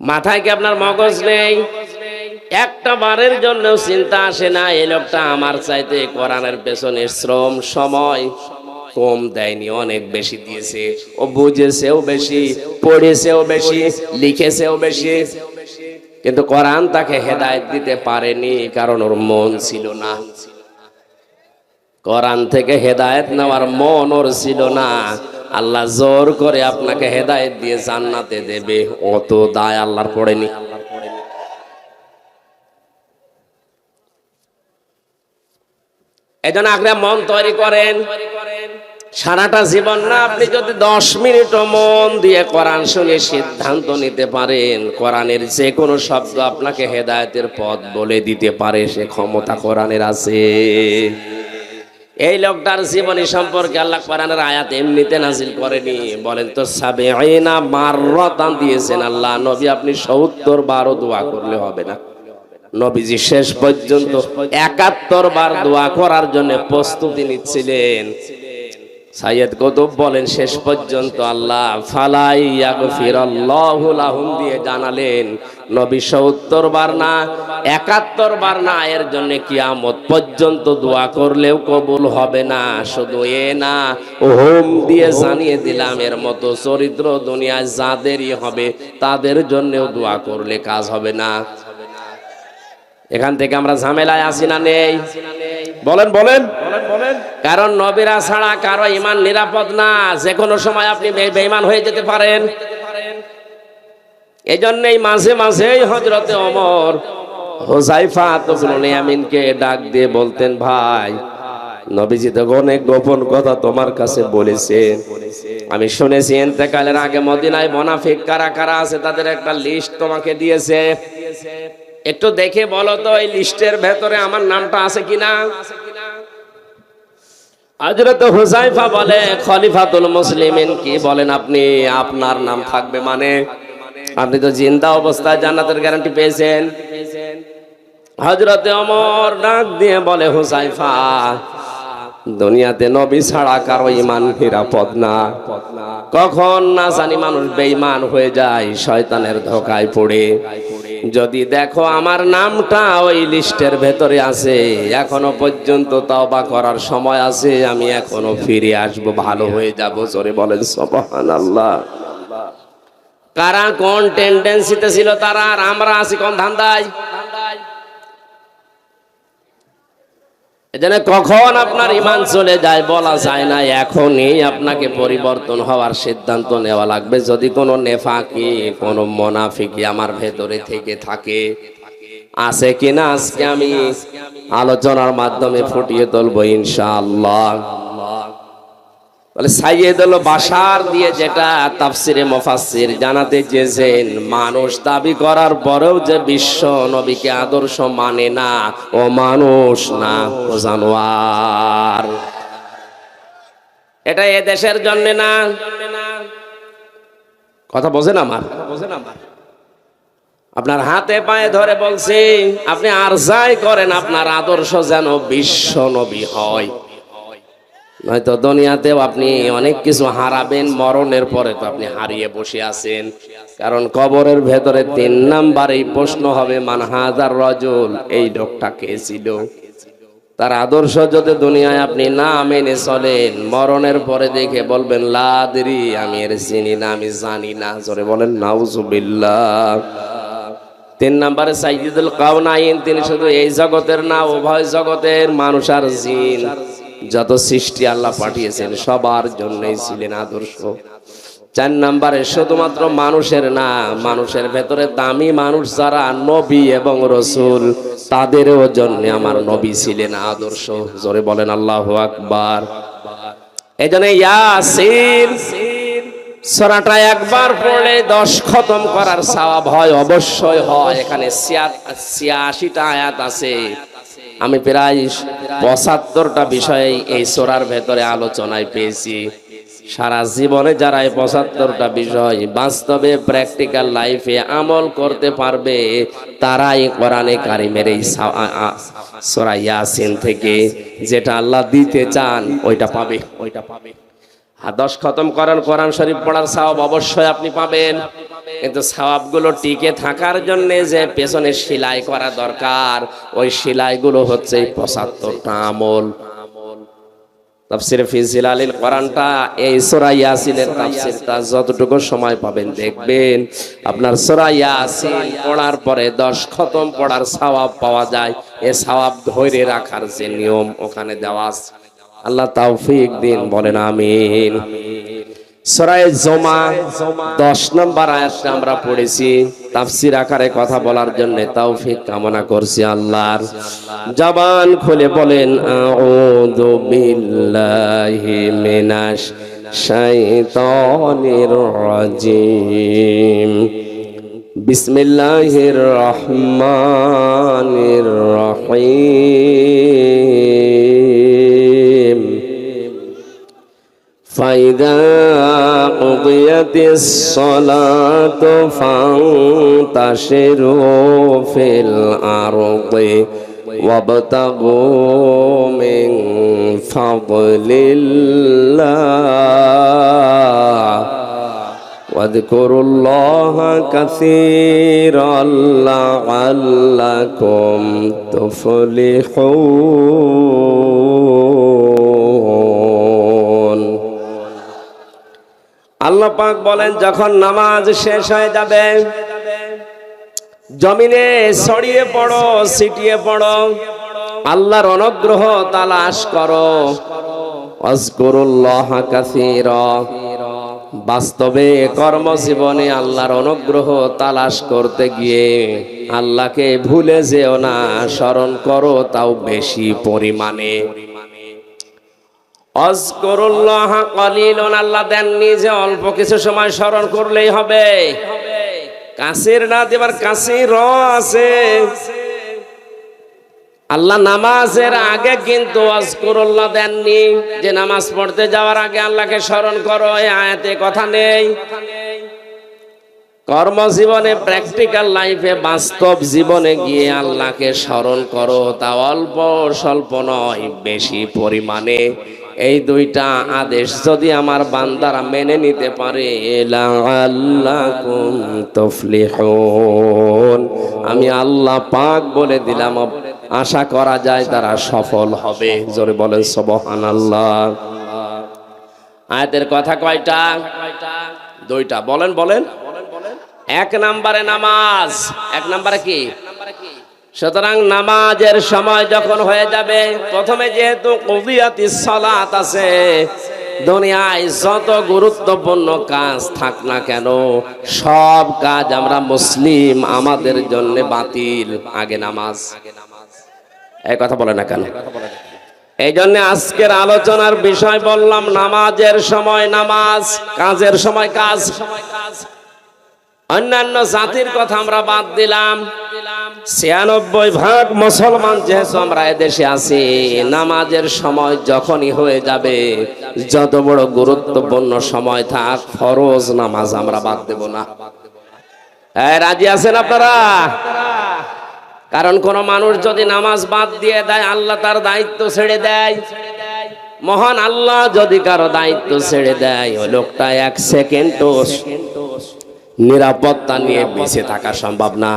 [SPEAKER 1] মাথায় কি আপনার মগজ নেই? একটা বারের জন্য চিন্তা আসে না এই লোকটা আমার চাইতে কোরআনের পেছনে শ্রম সময় কম দেয়নি, অনেক বেশি দিয়েছে। ও বুঝেছেও বেশি, পড়েছেও বেশি, লিখেছেও বেশি, কিন্তু কোরআন তাকে হেদায়েত দিতে পারেনি, কারণ ওর মন ছিল না। কোরআন থেকে হেদায়েত নেওয়ার মন ওর ছিল না। আল্লাহ জোর করে আপনাকে হেদায়েত দিয়ে জান্নাতে দেবে, অত দায় আল্লাহর পড়েনি। এজন্য আপনি মন তৈরি করেন। সারাটা জীবন না, আপনি যদি 10 মিনিটও মন দিয়ে কোরআন শুনে সিদ্ধান্ত নিতে পারেন, কোরআনের যে কোনো শব্দ আপনাকে হেদায়েতের পথ বলে দিতে পারে, সে ক্ষমতা কোরআনের আছে। এই লোকটার জীবনী সম্পর্কে আল্লাহ কোরআনের আয়াত এমনিতে নাজিল করেনি, বলেন তো ৭০ মাররাতান দিয়েছেন আল্লাহ। নবী আপনি ৭০ বারও দোয়া করলে হবে না। নবীজি শেষ পর্যন্ত ৭১ বার দোয়া করার জন্য প্রস্তুতি নিচ্ছিলেন। সাইয়্যিদ কুতুব বলেন শেষ পর্যন্ত আল্লাহ ফালাই ইয়াগফিরাল্লাহু লাহুম দিয়ে জানালেন নবী ৭০ বার না, ৭১ বার না, এর জন্য কিয়ামত পর্যন্ত দোয়া করলেও কবুল হবে না। শুধু এ না, ওহম দিয়ে জানিয়ে দিলাম এর মতো চরিত্র দুনিয়ায় যাদেরই হবে তাদের জন্যও দোয়া করলে কাজ হবে না। এখান থেকে আমরা ঝামেলায় আসি না নেই? বলেন বলেন বলেন। কারণ নবীরা ছাড়া কারো ঈমান নিরাপদ না, যে কোনো সময় আপনি বেঈমান হয়ে যেতে পারেন। এই জন্যই মাঝে মাঝেই হযরতে ওমর হুযায়ফা ইবনে ইয়ামিনকে ডাক দিয়ে বলতেন, ভাই নবীজি তো অনেক গোপন কথা তোমার কাছে বলেছেন, আমি শুনেছি ইন্তেকালের আগে মদিনায় মুনাফিক কারা কারা আছে তাদের একটা লিস্ট তোমাকে দিয়েছে, একটু দেখে বলো তো এই লিস্টের ভেতরে আমার নামটা আছে কিনা। হযরত হুযায়ফা বলে, খলিফাতুল মুসলিমিন কি বলেন আপনি, আপনার নাম থাকবে মানে? আপনি তো জিন্দা অবস্থায় জান্নাতের গ্যারান্টি পেয়েছেন। হযরতে ওমর ডাক দিয়ে বলে, হুযায়ফা দুনিয়াতে নবী ছাড়া কারো ঈমান নিরাপদ না। কখন না জানি মানুষ বেঈমান হয়ে যায় শয়তানের ধোঁকায় পড়ে। যদি দেখো আমার নামটা ওই লিস্টের ভেতরে আছে, এখনো পর্যন্ত তওবা করার সময় আছে, আমি এখনো ফিরে আসবো, ভালো হয়ে যাবো। জোরে বলেন সুবহানাল্লাহ। কারা কোন টেন্ডেন্সিতে ছিল তারা, আর আমরা আছি কোন ধান্দায়। এজন্য কখন আপনার ঈমান চলে যায় বলা যায় না, এখনই আপনাকে পরিবর্তন হওয়ার সিদ্ধান্ত নেওয়া লাগবে। যদি কোনো নেফাকি, কোনো মুনাফিকি আমার ভেতরে থেকে থাকে, আছে কিনা আজকে আমি আলোচনার মাধ্যমে ফুটিয়ে তুলবো ইনশাআল্লাহ। বলে সাইয়্যিদুল বাশার দিয়ে যেটা তাফসিরে মুফাসসির জানাতে চেয়েছেন, মানুষ দাবি করার পরেও যে বিশ্ব নবীকে আদর্শ মানে না, ও মানুষ না, ও জানোয়ার। এটা এ দেশের জন্য না। কথা বোঝেন আমার? আপনার হাতে পায়ে ধরে বলছি, আপনি আর যাই করেন আপনার আদর্শ যেন বিশ্ব নবী হয়, নয়তো দুনিয়াতেও আপনি অনেক কিছু হারাবেন, মরণের পরে তো আপনি হারিয়ে বসে আছেন। কারণ কবরের ভেতরে 3 নাম্বারেই প্রশ্ন হবে, মান হাজার রজুল, এই লোকটা কে ছিল। তার আদর্শ যদি দুনিয়ায় আপনি না মেনে চলেন, মরণের পরে দেখে বলবেন লা আদরি, আমি এর চিনি না, আমি জানি না। জোরে বলেন নাউজুবিল্লাহ। 3 নম্বরে সাইয়্যিদুল কাওনাইন, তিনি শুধু এই জগতের না, উভয় জগতের মানুষ আর জিন যত সৃষ্টি আল্লাহ পাঠিয়েছেন সবার জন্যই ছিলেন আদর্শ। 4 নম্বরে শুধুমাত্র মানুষের না, মানুষের ভেতরে দামি মানুষ যারা নবী এবং রসুল, তাদেরও জন্য আমার নবী ছিলেন আদর্শ। জোরে বলেন আল্লাহু আকবার। এজন্য ইয়াসিন সূরাটা একবার পড়লে 10 খতম করার সওয়াব হয়, অবশ্যই হয়। এখানে 86টা আয়াত আছে। আমি প্রায় 75টা বিষয় এই সূরার ভেতরে আলোচনায় পেয়েছি। সারা জীবনে যারা এই 75টা বিষয় বাস্তবে প্র্যাকটিক্যাল লাইফে আমল করতে পারবে, তারাই কোরআনে কারিমের এই সূরা ইয়াসিন থেকে যেটা আল্লাহ দিতে চান ওইটা পাবে। 10 খতম করার কোরআন শরীফ পড়ার সওয়াব অবশ্যই আপনি পাবেন, কিন্তু সওয়াবগুলো টিকে থাকার জন্য যে পেছনে সেলাই করা দরকার, ওই সেলাইগুলো হচ্ছে 75টা আমল। তাফসীর ফি জিলালিল কোরআনটা, এই সূরা ইয়াসিনের তাফসীরটা যতটুকু সময় পাবেন দেখবেন আপনার সূরা ইয়াসিন পড়ার পরে 10 খতম পড়ার সওয়াব পাওয়া যায়। এই সওয়াব ধরে রাখার যে নিয়ম ওখানে দেওয়া আছে। আল্লাহ তৌফিক দিন, বলেন আমিন। সূরা জুমা 10 নম্বর আয়াতটা আমরা পড়েছি, তাফসীর আকারে কথা বলার জন্য তৌফিক কামনা করছি আল্লাহর। জবান খুলে বলেন আউযু বিল্লাহি মিনাশ শাইতানির রাজিম, বিসমিল্লাহির রহমানির রহিম। فإذا قضيت الصلاة فانتشروا في الأرض وابتغوا من فضل الله واذكروا الله كثيرا لعلكم تفلحون। আল্লাহ পাক বলেন, যখন নামাজ শেষ হয়ে যাবে জমিনে ছড়িয়ে পড়ো, ছিটিয়ে পড়ো, আল্লাহর অনুগ্রহ তালাশ করো। আযকুরুল্লাহ কাসীরা, বাস্তবে কর্মজীবনে আল্লাহর অনুগ্রহ তালাশ করতে গিয়ে আল্লাহকে ভুলে যেও না, স্মরণ করো তাও বেশি পরিমাণে। আযকুরুল্লাহ কালিলুন, আল্লাহ দেননি যে অল্প কিছু সময় স্মরণ করলেই হবে। কাসির না দেবার কাসির আছে। আল্লাহ নামাজের আগে কিন্তু আযকুরুল্লাহ দেননি যে নামাজ পড়তে যাওয়ার আগে আল্লাহকে স্মরণ করো, এই আয়াতে কথা নেই। কর্মজীবনে প্র্যাকটিক্যাল লাইফে বাস্তব জীবনে গিয়ে আল্লাহকে স্মরণ করো, তা অল্প স্বল্প নয়, বেশি পরিমাণে। এই 2টা আদেশ যদি আমার বান্দারা মেনে নিতে পারে, লাআল্লাকুম তুফলিহুন, আমি আল্লাহ পাক বলে দিলাম আশা করা যায় তারা সফল হবে। জোরে বলেন সুবহানাল্লাহ। আয়াতের কথা কয়টা? 2টা। বলেন বলেন। 1 নম্বরে নামাজ। 1 নম্বরে কি? সুতরাং নামাজের সময় যখন হয়ে যাবে, প্রথমে যেহেতু কুদিয়াতিস সালাত আছে, দুনিয়ায় যত গুরুত্বপূর্ণ কাজ থাক না কেন সব কাজ আমরা মুসলিম আমাদের জন্য বাতিল, আগে নামাজ। এই কথা বলে না কেন? এই জন্য আজকের আলোচনার বিষয় বললাম নামাজের সময় নামাজ, কাজের সময় কাজ। অন্যান্য জাতির কথা আমরা বাদ দিলাম। 96% মুসলমান যেহেতু আমরা এদেশে আছি, নামাজের সময় যখনই হয়ে যাবে, যত বড় গুরুত্বপূর্ণ সময় থাক, ফরজ নামাজ আমরা বাদ দেব না। রাজি আছেন আপনারা? কারণ কোন মানুষ যদি নামাজ বাদ দিয়ে দেয়, আল্লাহ তার দায়িত্ব ছেড়ে দেয়। মহান আল্লাহ যদি কারো দায়িত্ব ছেড়ে দেয়, ওই লোকটা এক সেকেন্ডও নিরাপত্তা নিয়ে বেঁচে থাকা সম্ভব না।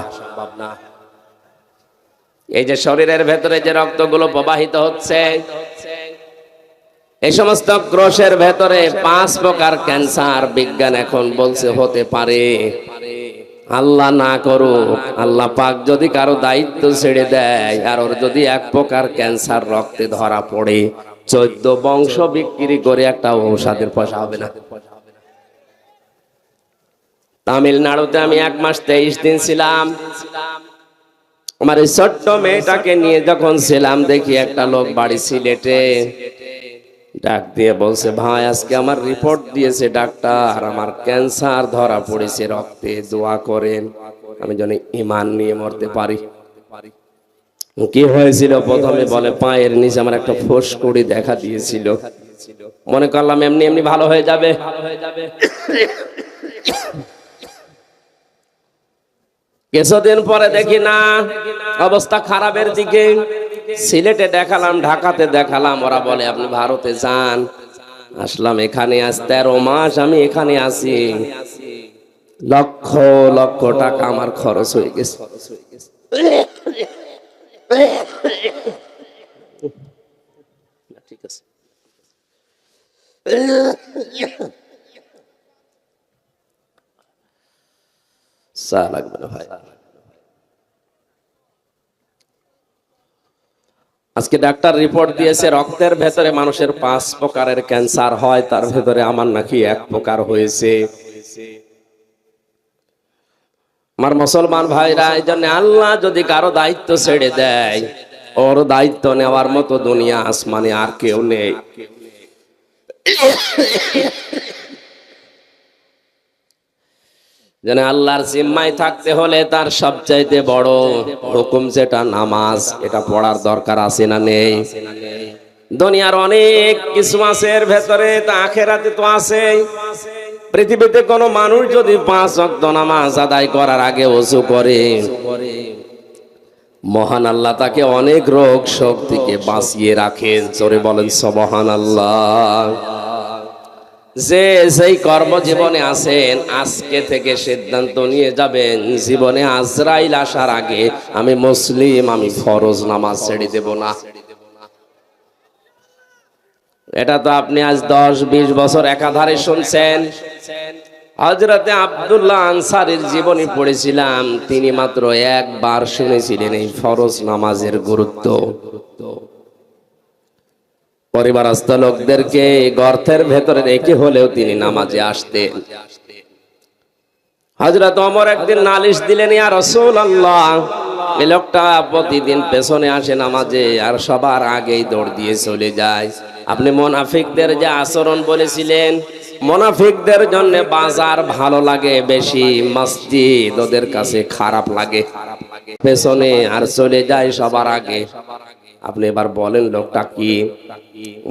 [SPEAKER 1] এই যে শরীরের ভেতরে যে রক্তগুলো প্রবাহিত হচ্ছে, এই সমস্ত কোষের ভেতরে 5 প্রকার ক্যান্সার বিজ্ঞান এখন বলছে হতে পারে। আল্লাহ না করুক, আল্লাহ পাক যদি কারো দায়িত্ব ছেড়ে দেয় আর ওর যদি 1 প্রকার ক্যান্সার রক্তে ধরা পড়ে, 14 বংশ বিক্রি করে একটা ঔষধের পয়সা হবে না। তামিলনাড়ুতে আমি 1 মাস 23 দিন ছিলাম। আমার এই ছোট্ট মেয়েটাকে নিয়ে যখন ছিলাম, দেখি একটা লোক বাড়ি সিলেটে ডাক দিয়ে বলছে, ভাই আজকে আমার রিপোর্ট দিয়েছে ডাক্তার, আমার ক্যান্সার ধরা পড়েছে রক্তে, দোয়া করেন আমি যেন ঈমান নিয়ে মরতে পারি। কি হয়েছিল? প্রথমে বলে পায়ের নিচে আমার একটা ফুসকুড়ি দেখা দিয়েছিল, মনে করলাম এমনি এমনি ভালো হয়ে যাবে। কিছুদিন পরে দেখি না, অবস্থা খারাপের দিকে। সিলেটে দেখালাম, ঢাকাতে দেখালাম, ওরা বলে আপনি ভারতে যান। আসলাম এখানে, আজ 13 মাস আমি এখানে আছি, লক্ষ লক্ষ টাকা আমার খরচ হয়ে গেছে। ঠিক আছে, চা লাগবে না ভাই। আজকে ডাক্তার রিপোর্ট দিয়েছে রক্তের ভেতরে মানুষের 5 প্রকারের ক্যান্সার হয়, তার ভেতরে আমার নাকি 1 প্রকার হয়েছে। আমার মুসলমান ভাইরা, এই জন্য আল্লাহ যদি কারো দায়িত্ব ছেড়ে দেয়, ওর দায়িত্ব নেওয়ার মতো দুনিয়া আসমানে আর কেউ নেই। যেন আল্লাহর জিম্মায় থাকতে হলে তার সবচাইতে বড় হুকুম যেটা নামাজ, এটা পড়ার দরকার আছে না নেই? দুনিয়ার অনেক কিছু আছে এর ভেতরে, তা আখেরাতে তো আছে। পৃথিবীতে কোন মানুষ যদি 5 ওয়াক্ত নামাজ আদায় করার আগে ওযু করে, মহান আল্লাহ তাকে অনেক রোগ শোক থেকে বাঁচিয়ে রাখেন। জোরে বলেন সুবহানাল্লাহ। যে যেই কর্মজীবনে আছেন, আজকে থেকে সিদ্ধান্ত নিয়ে যাবেন, জীবনে আজরাইল আসার আগে আমি মুসলিম, আমি ফরজ নামাজ ছেড়ে দেব না। এটা তো আপনি আজ 10-20 বছর একাধারে শুনছেন। হযরতে আব্দুল্লাহ আনসারীর জীবনী পড়েছিলাম, তিনি মাত্র 1 বার শুনেছিলেন এই ফরজ নামাজের গুরুত্ব। পরিবারস্থ লোকদেরকে গর্তের ভেতরে রেখে হলেও তিনি নামাজে আসতেন। হযরত ওমর একদিন নালিশ দিলেন, ইয়া রাসূলুল্লাহ, এই লোকটা প্রতিদিন পেছনে আসে নামাজে আর সবার আগেই দৌড় দিয়ে চলে যায়। আপনি মুনাফিকদের যে আচরণ বলেছিলেন, মুনাফিকদের জন্য বাজার ভালো লাগে বেশি, মসজিদ ওদের কাছে খারাপ লাগে, পেছনে আর চলে যায় সবার আগে। আপনি এবার বলেন লোকটা কি?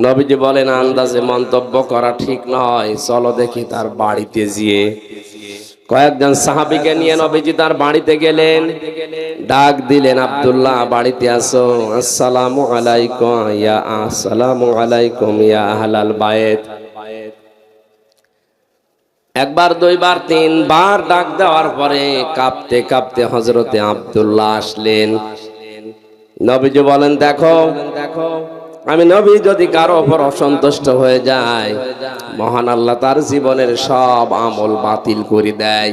[SPEAKER 1] নবীজি বলেন, আন্দাজে মন্তব্য করা ঠিক নয়, চলো দেখি তার বাড়িতে গিয়ে। কয়েকজন সাহাবীকে নিয়ে নবীজি তার বাড়িতে গেলেন, ডাক দিলেন, আব্দুল্লাহ বাড়িতে আসো। আসসালামু আলাইকুম ইয়া, আসসালামু আলাইকুম ইয়া আহলাল বাইত। 1 বার 2 বার 3 বার ডাক দেওয়ার পরে কাঁপতে কাঁপতে হযরতে আব্দুল্লাহ আসলেন। নবীজি বলেন, দেখো আমি নবী যদি কারো উপর অসন্তুষ্ট হয়ে যায়, মহান আল্লাহ তার জীবনের সব আমল বাতিল করে দেয়।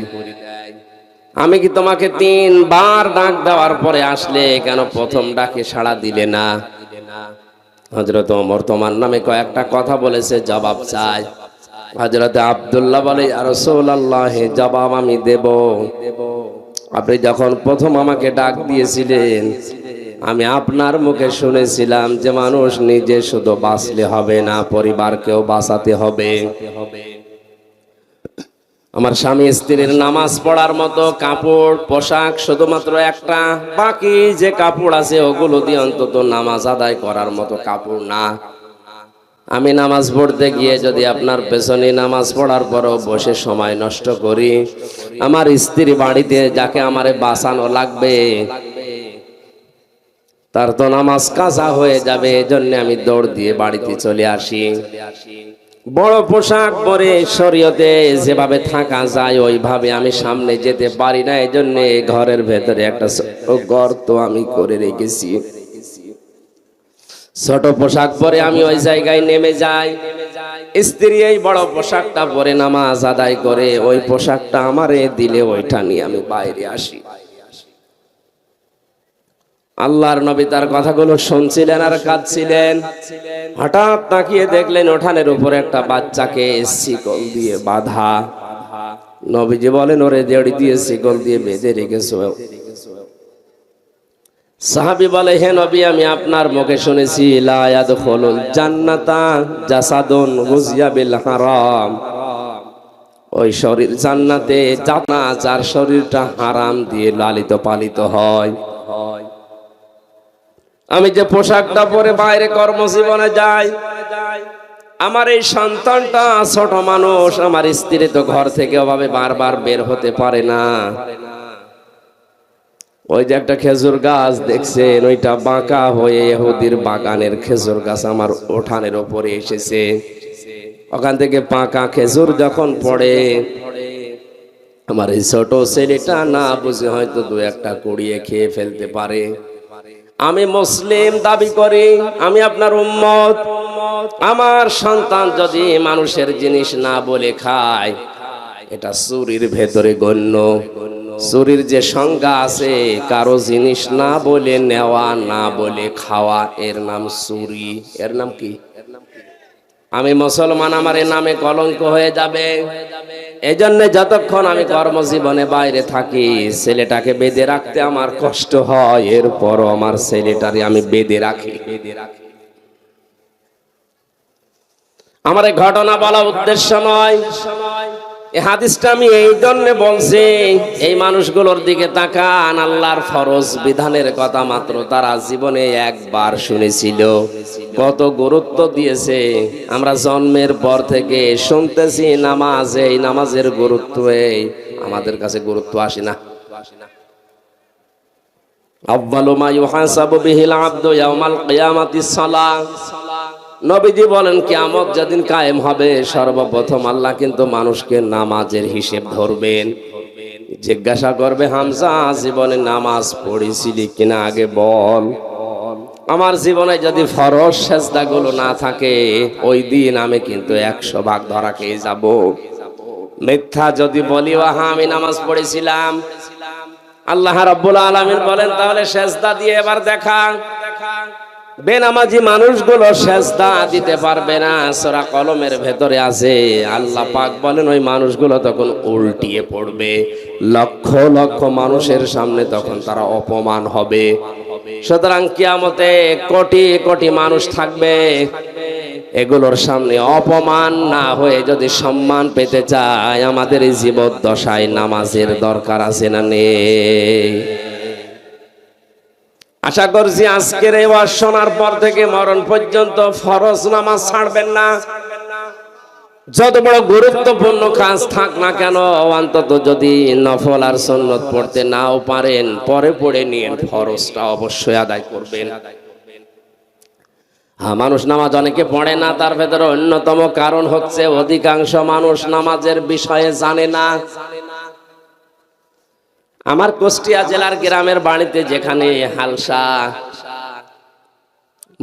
[SPEAKER 1] আমি কি তোমাকে 3 বার ডাক দেওয়ার পরে আসলে কেন প্রথম ডাকে সাড়া দিলে না? হযরত ওমর তোমার নামে কয়েকটা কথা বলেছে, জবাব চাই। হযরত আব্দুল্লাহ বলে, ইয়া রাসূলুল্লাহ, জবাব আমি দেব। আপনি যখন প্রথম আমাকে ডাক দিয়েছিলেন, আমি আপনার মুখে শুনেছিলাম যে মানুষ নিজে শুধু বাঁচলে হবে না, পরিবারকেও বাঁচাতে হবে। আমার স্বামী স্ত্রীর নামাজ পড়ার মতো কাপড় পোশাক শুধুমাত্র একটা, বাকি যে কাপড় আছে ওগুলো দিয়ে অন্তত নামাজ আদায় করার মতো কাপড় না। আমি নামাজ পড়তে গিয়ে যদি আপনার পেছনে নামাজ পড়ার পরও বসে সময় নষ্ট করি, আমার স্ত্রী বাড়িতে যাকে আমারে বাঁচানো লাগবে তার তো নামাজ কাজা হয়ে যাবে, এজন্য আমি দৌড় দিয়ে বাড়িতে চলে আসি। বড় পোশাক পরে শরীয়তে যেভাবে থাকা যায় ওইভাবে আমি সামনে যেতে পারি না, এজন্য ঘরের ভেতরে একটা গর্ত আমি করে রেখেছি। ছোট পোশাক পরে আমি ওই জায়গায় নেমে যাই, স্ত্রী এই বড় পোশাকটা পরে নামাজ আদায় করে ওই পোশাকটা আমারে দিলে ওইটা নিয়ে আমি বাইরে আসি। আল্লাহর নবী তার কথাগুলো শুনছিলেন আর কাঁদছিলেন। হঠাৎ তাকিয়ে দেখলেন উঠানের উপরে একটা বাচ্চাকে শিকল দিয়ে বাঁধা। নবীজি বলেন, ওরে দড়ি দিয়ে শিকল দিয়ে বেঁধে রেখেছো। সাহাবী বলে, হে নবী, আমি আপনার মুখে শুনেছি লা ইয়াদখুলুল জান্নাতা জাসাদুন গুজিয়া বিল হারাম। ওই শরীর জান্নাতে যাবে না যার শরীরটা হারাম দিয়ে লালিত পালিত হয়। আমি যে পোশাকটা পরে বাইরে কর্মজীবনে যাই, আমার এই সন্তানটা ছোট মানুষ, আমার স্ত্রী তো ঘর থেকে ওভাবে বারবার বের হতে পারে না। ওই যে একটা খেজুর গাছ দেখছেন, ওইটা বাঁকা হয়ে ইহুদির বাগানের খেজুর গাছ আমার উঠানের ওপরে এসেছে। ওখান থেকে পাকা খেজুর যখন পড়ে, আমার এই ছোট ছেলেটা না বুঝে হয়তো দু একটা কুড়িয়ে খেয়ে ফেলতে পারে। আমি মুসলিম দাবি করি, আমি আপনার উম্মত। আমার সন্তান যদি মানুষের জিনিস না বলে খায়, এটা চুরির ভেতরে গণ্য। চুরির যে সংজ্ঞা আছে, কারো জিনিস না বলে নেওয়া, না বলে খাওয়া, এর নাম চুরি। এর নাম কি? আমি মুসলমান, আমার এ নামে কলঙ্ক হয়ে যাবে। এই জন্য যতক্ষণ আমি কর্মজীবনে বাইরে থাকি, ছেলেটাকে বেঁধে রাখতে আমার কষ্ট হয়, এরপরও আমার ছেলেটারে আমি বেঁধে রাখি। আমার এই ঘটনা বলা উদ্দেশ্য নয়, এই হাদিসটা আমি এই জন্য বলছি, এই মানুষগুলোর দিকে তাকান। আল্লাহর ফরজ বিধানের কথা মাত্র তারা জীবনে একবার শুনেছিল, কত গুরুত্ব দিয়েছে। আমরা জন্মের পর থেকে শুনতেছি নামাজ, এই নামাজের গুরুত্ব আমাদের কাছে গুরুত্ব আসে না। আউয়ালু মা ইউহাসাবু বিহিল আবদু ইয়াউমাল কিয়ামাতিস সালাহ। নবীজি বলেন, কিয়ামত যেদিন কায়েম হবে, সর্বপ্রথম আল্লাহ কিন্তু মানুষকে নামাজের হিসেব ধরবেন। জিজ্ঞাসা করবে, হামজা, জীবনে নামাজ পড়েছিলি কিনা আগে বল। আমার জীবনে যদি ফরজ সেজদাগুলো না থাকে, ওই দিন আমি কিন্তু 100 ভাগ ধরা খেয়ে যাব। মিথ্যা যদি বলি, হ্যাঁ আমি নামাজ পড়েছিলাম, আল্লাহ রাব্বুল আলামিন বলেন, তাহলে সেজদা দিয়ে এবার দেখা। বেনামাজি মানুষগুলো সেজদা দিতে পারবে না, সূরা কলমের ভেতরে আছে। আল্লাহ পাক বলেন, ওই মানুষগুলো তখন উল্টিয়ে পড়বে, লক্ষ লক্ষ মানুষের সামনে তখন তারা অপমান হবে। সুতরাং কিয়ামতে কোটি কোটি মানুষ থাকবে, এগুলোর সামনে অপমান না হয়ে যদি সম্মান পেতে চায়, আমাদের এই জীবদ্দশায় নামাজের দরকার আছে না নেই? আশা করছি আজকের এই ওয়াজ শোনার পর থেকে মরণ পর্যন্ত ফরজ নামাজ ছাড়বেন না। যত বড় গুরুত্বপূর্ণ কাজ থাক না কেন, অন্তত যদি নফল আর সুন্নত পড়তে নাও পারেন, পরে পড়ে নিয়ে ফরজটা অবশ্যই আদায় করবেন। হ্যাঁ, মানুষ নামাজ অনেকে পড়ে না, তার ভেতরে অন্যতম কারণ হচ্ছে অধিকাংশ মানুষ নামাজের বিষয়ে জানে না। আমার কুষ্টিয়া জেলার গ্রামের বাড়িতে যেখানে হালসা,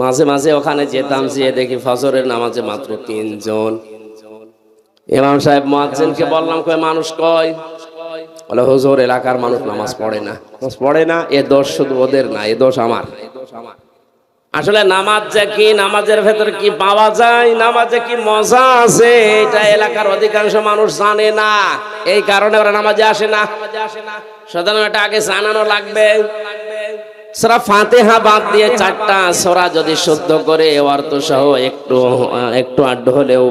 [SPEAKER 1] মাঝে মাঝে ওখানে যেতাম, যেয়ে দেখি ফজরের নামাজে মাত্র 3 জন। ইমাম সাহেব মুয়াজ্জিনকে বললাম, কই মানুষ কই? বলে, হুজুর এলাকার মানুষ নামাজ পড়ে না। পড়ে না, এ দোষ শুধু ওদের না, এ দোষ আমার। আসলে নামাজ যে কি, নামাজের ভেতরে কি পাওয়া যায়, নামাজে কি মজা আছে, এটা এলাকার অধিকাংশ মানুষ জানে না। এই কারণে ওরা নামাজে আসে না। সুতরাং এটা আগে জানানো লাগবে। সূরা ফাতিহা বাদ দিয়ে 4টা সূরা যদি শুদ্ধ করে অর্থ সহ একটু আড্ডু হলেও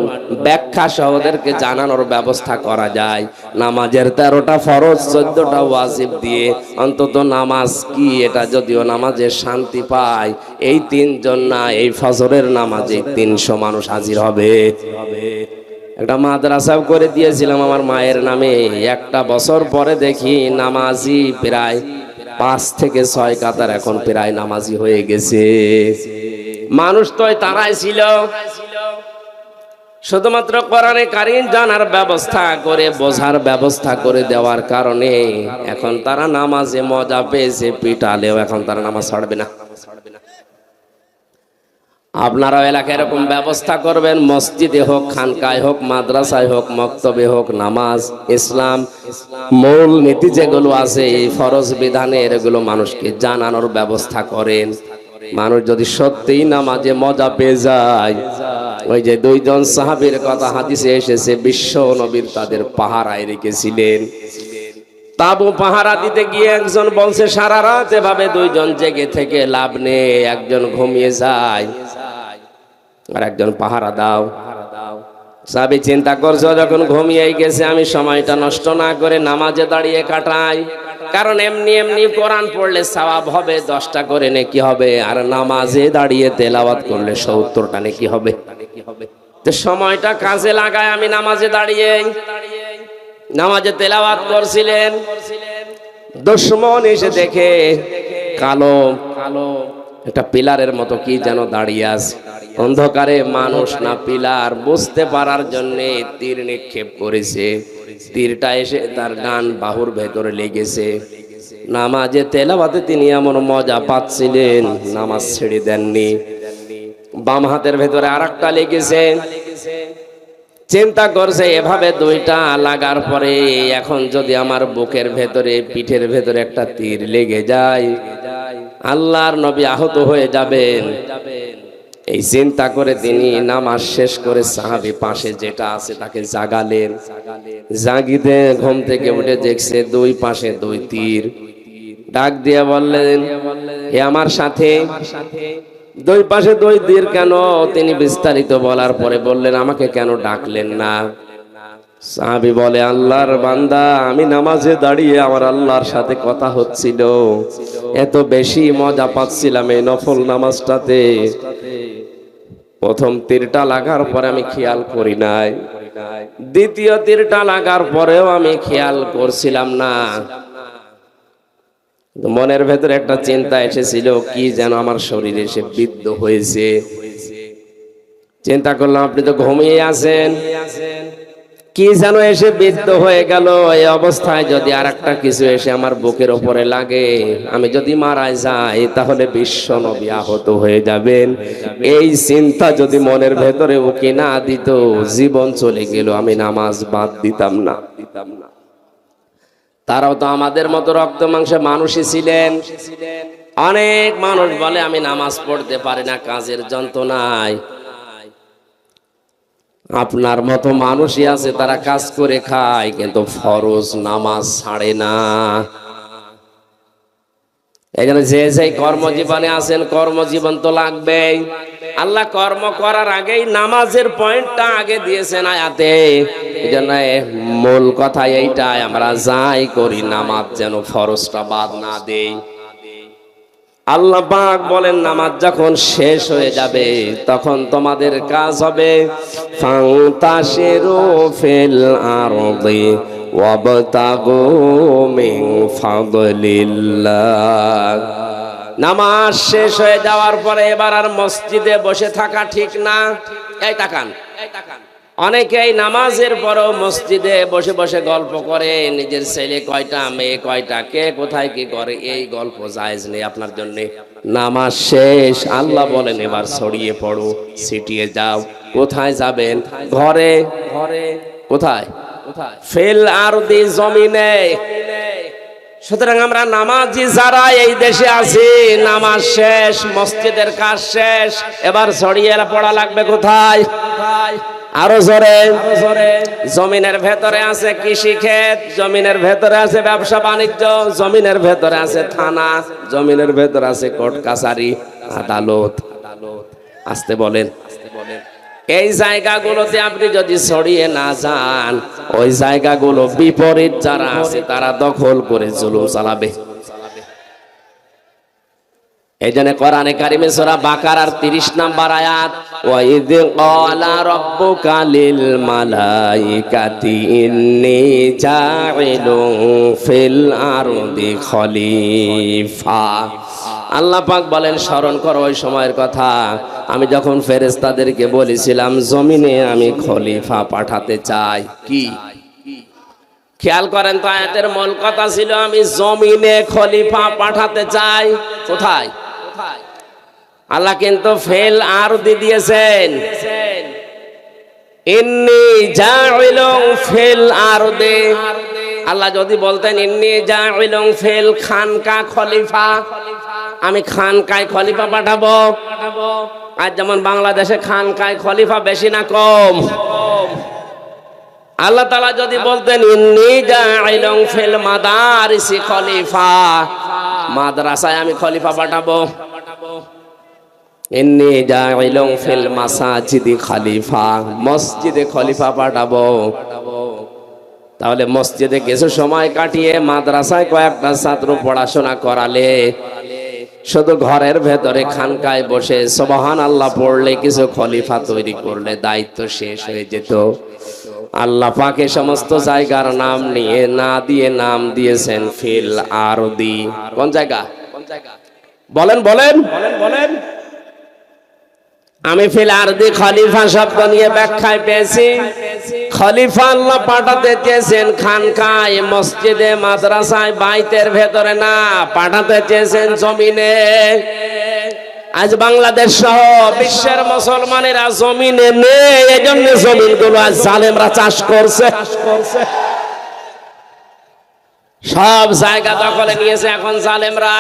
[SPEAKER 1] ব্যাখ্যা সহ ওদেরকে জানানোর ব্যবস্থা করা যায়, নামাজের 13টা ফরজ 14টা ওয়াজিব দিয়ে অন্তত নামাজ কি এটা যদিও নামাজে শান্তি পায়, এই 3 জন না এই ফজরের নামাজে 300 মানুষ হাজির হবে। একটা মাদ্রাসাও করে দিয়েছিলাম আমার মায়ের নামে, একটা বছর পরে দেখি নামাজি প্রায় 5 থেকে 6 কাতার এখন প্রায় নামাজি হয়ে গেছে। মানুষ তো তারাই ছিল, শুধুমাত্র কোরআনে কারীম জানার ব্যবস্থা করে বোঝার ব্যবস্থা করে দেওয়ার কারণে এখন তারা নামাজে মজা পেয়েছে, পিটালেও এখন তারা নামাজ ছাড়বে না। আপনারাও এলাকায় এরকম ব্যবস্থা করবেন, মসজিদে হোক, খানকায় হোক, মাদ্রাসায় হোক, মক্তবে হোক, নামাজ ইসলাম মূল নীতি যেগুলো আছে এই ফরজ বিধানে এগুলো মানুষকে জানানোর ব্যবস্থা করেন। মানুষ যদি সত্যিই নামাজে মজা পেয়ে যায়, ওই যে 2 জন সাহাবীর কথা হাদিসে এসেছে, বিশ্ব নবীর তাদের পাহারায় রেখেছিলেন। তাবু পাহারা দিতে গিয়ে একজন বলছে সারা রাত এভাবে 2 জন জেগে থেকে লাভ নেই, একজন ঘুমিয়ে যায় আর একজন পাহারা দাও। সাহাবী চিন্তা করছে যখন ঘুমিয়ে গেছে আমি সময়টা নষ্ট না করে নামাজে দাঁড়িয়ে কাটাই, কারণ এমনি এমনি কোরআন পড়লে সওয়াব হবে 10টা করে নেকি হবে, আর নামাজে দাঁড়িয়ে তেলাওয়াত করলে 70টা নেকি হবে। তো সময়টা কাজে লাগায় আমি নামাজে দাঁড়িয়ে নামাজে তেলাওয়াত করছিলেন, দুশমন এসে দেখে কালো কালো একটা পিলারের মতো কি যেন দাঁড়িয়ে আছে, অন্ধকারে মানুষ না পিলার বুঝতে পারার জন্য তীর নিক্ষেপ করেছে। তীরটা এসে তার ডান বাহুর ভেতরে লেগেছে। নামাজে তেলাওয়াতে তিনি এমন মজা পাচ্ছিলেন নামাজ ছেড়ে দেননি। বাম হাতের ভেতরে আরেকটা লেগেছে। চিন্তা করছে এভাবে 2টা লাগার পরে এখন যদি আমার বুকের ভেতরে পিঠের ভেতরে একটা তীর লেগে যায় আল্লাহর নবী আহত হয়ে যাবেন। এই চিন্তা করে তিনি নামাজ শেষ করে সাহাবী পাশে যেটা আছে তাকে জাগালেন। জাগিতে ঘুম থেকে উঠে দেখছে 2 পাশে 2 তীর। ডাক দিয়ে বললেন হে আমার সাথে 2 পাশে 2 তীর কেন? তিনি বিস্তারিত বলার পরে বললেন আমাকে কেন ডাকলেন না? সাহাবী বলে আল্লাহর বান্দা, আমি নামাজে দাঁড়িয়ে আমার আল্লাহর সাথে কথা হচ্ছিল, এত বেশি মজা পাচ্ছিলাম এই নফল নামাজটাতে। প্রথম তীরটা লাগার পরে আমি খেয়াল করি নাই, দ্বিতীয় তীরটা লাগার পরেও আমি খেয়াল করছিলাম না। মনের ভেতরে একটা চিন্তা এসেছিল কি যেন আমার শরীরে এসে বিদ্ধ হয়েছে। চিন্তা করলাম আপনি তো ঘুমিয়ে আছেন, কি যেন এসে বিদ্ধ হয়ে গেল। এই অবস্থায় যদি আরেকটা কিছু এসে আমার বুকের উপরে লাগে, আমি যদি মারা যাই তাহলে বিশ্ব নবী আহত হয়ে যাবেন। এই চিন্তা যদি মনের ভেতরে উকি না দিত, জীবন চলে গেল, আমি নামাজ বাদ দিতাম না। তারাও তো আমাদের মতো রক্ত মাংসে মানুষই ছিলেন। অনেক মানুষ বলে আমি নামাজ পড়তে পারি না কাজের যন্ত্রণায়। আপনার মতো মানুষই আছে তারা কাজ করে খায় কিন্তু ফরজ নামাজ ছাড়ে না। এখানে যে যে কর্মজীবনে আছেন, কর্মজীবন তো লাগবেই। আল্লাহ কর্ম করার আগেই নামাজের পয়েন্টটা আগে দিয়েছেন আয়াতে। এজন্য মূল কথা এইটাই, আমরা যাই করি নামাজ যেন ফরজটা বাদ না দেই। আল্লাহ পাক বলেন নামাজ যখন শেষ হয়ে যাবে তখন তোমাদের কাজ হবে ফান্তাশিরু ফিল আরদি ওয়াবতাগু মিন ফাদলিল্লাহ। নামাজ শেষ হয়ে যাওয়ার পরে এবার আর মসজিদে বসে থাকা ঠিক না। এই তাকান, অনেকেই নামাজের পরও মসজিদে বসে বসে গল্প করে, নিজের ছেলে কয়টা, মেয়ে কয়টা, কে কোথায় কি করে, এই গল্প জায়েজ নেই আপনার জন্য। নামাজ শেষ, আল্লাহ বলেন এবার ছড়িয়ে পড়ো, ছিটিয়ে যাও। কোথায় যাবেন? ঘরে, কোথায়? ফিল আরদি, জমিনে। সুতরাং আমরা নামাজি যারা এই দেশে আছি, নামাজ শেষ, মসজিদের কাজ শেষ, এবার ছড়িয়ে পড়া লাগবে কোথায়? আরো জোরে। জমিনের ভেতরে আছে কৃষি ক্ষেত, জমিনের ভেতরে আছে ব্যবসা বাণিজ্য, জমিনের ভেতরে আছে থানা, জমিনের ভেতরে আছে কোর্ট কাছারি আদালত। আসতে বলেন। এই জায়গাগুলোতে আপনি যদি ছড়িয়ে না যান, ওই জায়গাগুলো বিপরীত যারা আছে তারা দখল করে জুলুম চালাবে। এই জন্য কোরআনে কারিমে সূরা বাকারার 30 নম্বর আয়াত, ওয়াইদ ক্বালা রাব্বুকা লিল মালাইকাতি ইন্নী জাইলুন ফিল আরদি খলিফা। আল্লাহ পাক বলেন, স্মরণ করো ওই সময়ের কথা, আমি যখন ফেরেশতাদেরকে বলেছিলাম জমিনে আমি খলিফা পাঠাতে চাই। কি খেয়াল করেন তো, আয়াতের মূল কথা ছিল আমি জমিনে খলিফা পাঠাতে চাই। কোথায়? আল্লাহ কিন্তু ফেল আরদি দিয়েছেন, ইন্নী জাইলুন ফিল আরদি। আল্লাহ যদি বলতেন ইন্নী জাইলুন ফিল খানকা খলিফা, আমি খানকায় খলিফা পাঠাবো। আজ যেমন বাংলাদেশে খানকায় খলিফা বেশি না কম? আল্লাহ তাআলা যদি বলতেন ইন্নী জাইলুন ফিল মাদারিসি খলিফা, মাদ্রাসায় আমি খলিফা পাঠাবো। ইন্নী জাইলুন ফিল মাসাজিদি খলিফা, মসজিদে খলিফা পাঠাবো। তাহলে মসজিদে কিছু সময় কাটিয়ে মাদ্রাসায় কয়েকটা ছাত্র পড়াশোনা করালে, শুধু ঘরের ভেতরে খানকায় বসে সুবহানাল্লাহ পড়লে, কিছু খলিফা তৈরি করলে দায়িত্ব শেষ হয়ে যেত। আল্লাহ পাক এই সমস্ত জায়গার নাম নিয়ে না দিয়ে নাম দিয়েছেন ফিল আরদি। কোন জায়গা? বলেন বলেন বলেন। আমি ফিল আরদি খলিফা শব্দ নিয়ে ব্যাখ্যায় পেয়েছি, খলিফা আল্লাহ পাঠাতে চেয়েছেন খানকায়, মসজিদে, মাদ্রাসায়, বাইতের ভেতরে না, পাঠাতে চেয়েছেন জমিনে। আজ বাংলাদেশ সহ বিশ্বের মুসলমানেরা জমিনে নেই, এই জন্য জমিনগুলো আজ জালেমরা চাষ করছে। সব জায়গা দখলে নিয়েছে এখন জালেমরা।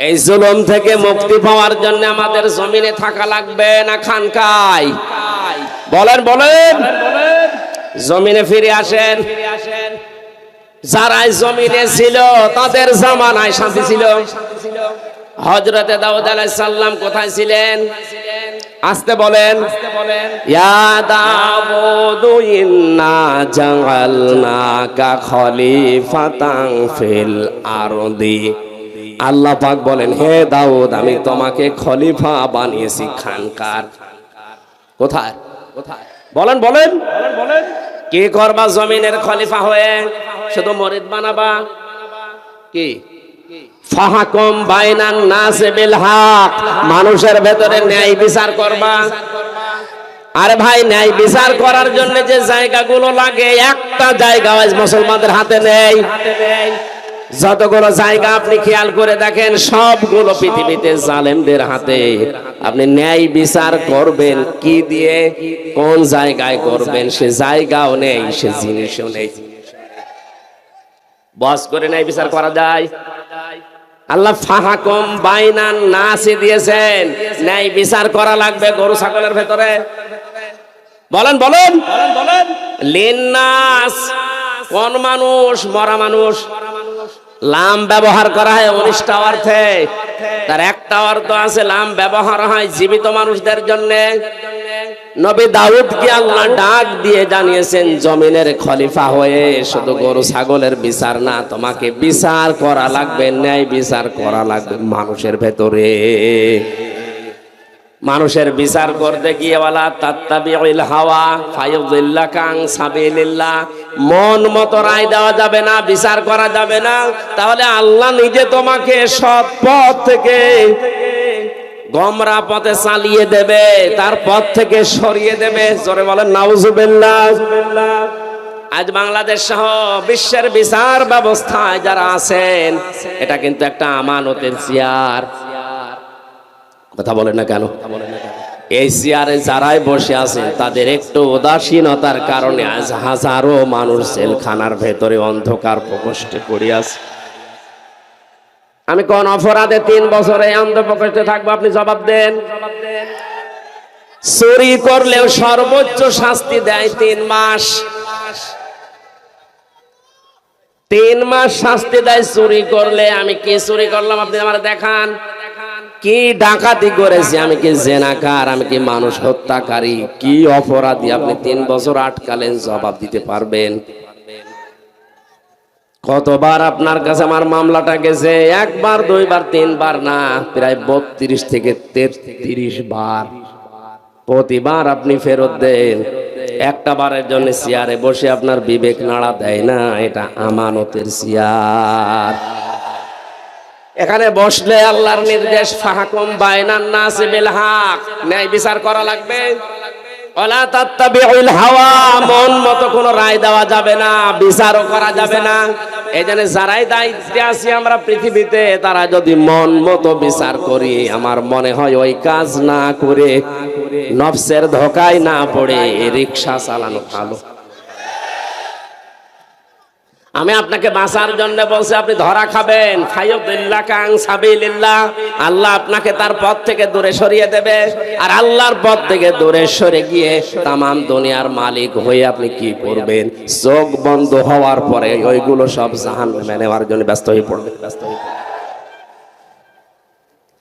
[SPEAKER 1] এই জুলুম থেকে মুক্তি পাওয়ার জন্য আমাদের জমিনে থাকা লাগবে না খানকায়? বলেন বলেন। জমিনে ফিরে আসেন। যারা জমিনে ছিল তাদের জামানায় শান্তি ছিল। হযরতে দাউদ আলাইহিস সালাম কোথায় ছিলেন? আসতে বলেন। ইয়া দাউদু ইন্না জাআলনাকা খলিফাতান ফিল আরদি। আল্লাহ পাক বলেন, হে দাউদ, আমি তোমাকে খলিফা বানিয়েছি খানকার। কোথায়? বলেন বলেন। কি করবা জমিনের খলিফা হয়ে? শুধু মুরিদ বানাবা? কি? ফাহকুম বাইনান নাস বিল হক, মানুষের ভেতরে ন্যায় বিচার করবা। আরে ভাই, ন্যায় বিচার করার জন্য যে জায়গাগুলো লাগে, একটা জায়গা আজ মুসলমানদের হাতে নেই। যতগুলো জায়গা আপনি খেয়াল করে দেখেন, সবগুলো পৃথিবীতে জালেমদের হাতে। আপনি ন্যায় বিচার করবেন কি দিয়ে, কোন জায়গায় করবেন, সে জায়গাও নেই, সে জিনিসও নেই। বস করে ন্যায় বিচার করা যায়? আল্লাহ ফাহকুম বাইনান নাসে দিয়েছেন, ন্যায় বিচার করা লাগবে গরু ছাগলের ভেতরে। বলেন বলেন বলেন। লিন্নাস, কোন মানুষ? মরা মানুষ। লাম ব্যবহার করা হয় 19টা অর্থে, তার একটা অর্থ আছে লাম ব্যবহার হয় জীবিত মানুষদের জন্য। নবী দাউদকে আল্লাহ ডাক দিয়ে জানিয়েছেন, জমিনের খলিফা হয়ে শুধু গরু ছাগলের বিচার না, তোমাকে বিচার করা লাগবে, ন্যায় বিচার করা লাগবে মানুষের ভেতরে। মানুষের বিচার করতে গিয়ে ওয়ালা তাত্তাবিউল হাওয়া ফায়ুযিল্লাকা আন সাবিলিল্লাহ, মন মতো রায় দেওয়া যাবে না, বিচার করা যাবে না। তাহলে আল্লাহ নিজে তোমাকে সৎ পথ থেকে গোমরা পথে চালিয়ে দেবে, তার পথ থেকে সরিয়ে দেবে। জোরে বলেন নাউজুবিল্লাহ। আজ বাংলাদেশ সহ বিশ্বের বিচার ব্যবস্থায় যারা আছেন, এটা কিন্তু একটা আমানতের চেয়ার। কথা বলেন না কেন? এই চেয়ারে যারাই বসে আছেন, তাদের একটু উদাসীনতার কারণে আজ হাজারো মানুষ জেলখানার ভেতরে অন্ধকার প্রকোষ্ঠে পড়ে আছে। আমি কোন অপরাধে 3 বছরে অন্ধ প্রকোষ্ঠে থাকবো? আপনি জবাব দেন। চুরি করলেও সর্বোচ্চ শাস্তি দেয় 3 মাস। 3 মাস শাস্তি দেয় চুরি করলে। আমি কি চুরি করলাম আপনি আমার দেখান, কি ডাকাতি করেছি, আমি কি জেনাকার, আমি কি মানুষ হত্যাকারী, কি অপরাধী, আপনি 3 বছর আটকালেন, জবাব দিতে পারবেন? কতবার আপনার কাছে আমার মামলাটা গেছে? 1 বার 2 বার 3 বার না, প্রায় 32 থেকে 33 বার। প্রতিবার আপনি ফেরত দেন। একটা বারের জন্য চেয়ারে বসে আপনার বিবেক নাড়া দেয় না? এটা আমানতের চেয়ার। এখানে বসলে আল্লাহর নির্দেশ, ফাহকুম বাইনান নাসি বিল হক, ন্যায় বিচার করা লাগবে। ওয়ালা তাত্তাবিউল হাওয়া, মন মতো কোনো রায় দেওয়া যাবে না, বিচারও করা যাবে না। এইজন্য যারাই দায়িত্বে আছি আমরা পৃথিবীতে, তারা যদি মন মতো বিচার করি, আমার মনে হয় ওই কাজ না করে নফসের ধোকায় না পড়ে রিকশা চালানো ভালো। আমি আপনাকে বাঁচার জন্য বলছি, আপনি ধরা খাবেন। আল্লাহ আপনাকে তার পথ থেকে দূরে সরিয়ে দেবে। আর আল্লাহর পথ থেকে দূরে সরে গিয়ে তামাম দুনিয়ার মালিক হয়ে আপনি কি করবেন? চোখ বন্ধ হওয়ার পরে ওইগুলো সব জাহান্নামে নেওয়ার জন্য ব্যস্ত হয়ে পড়বে।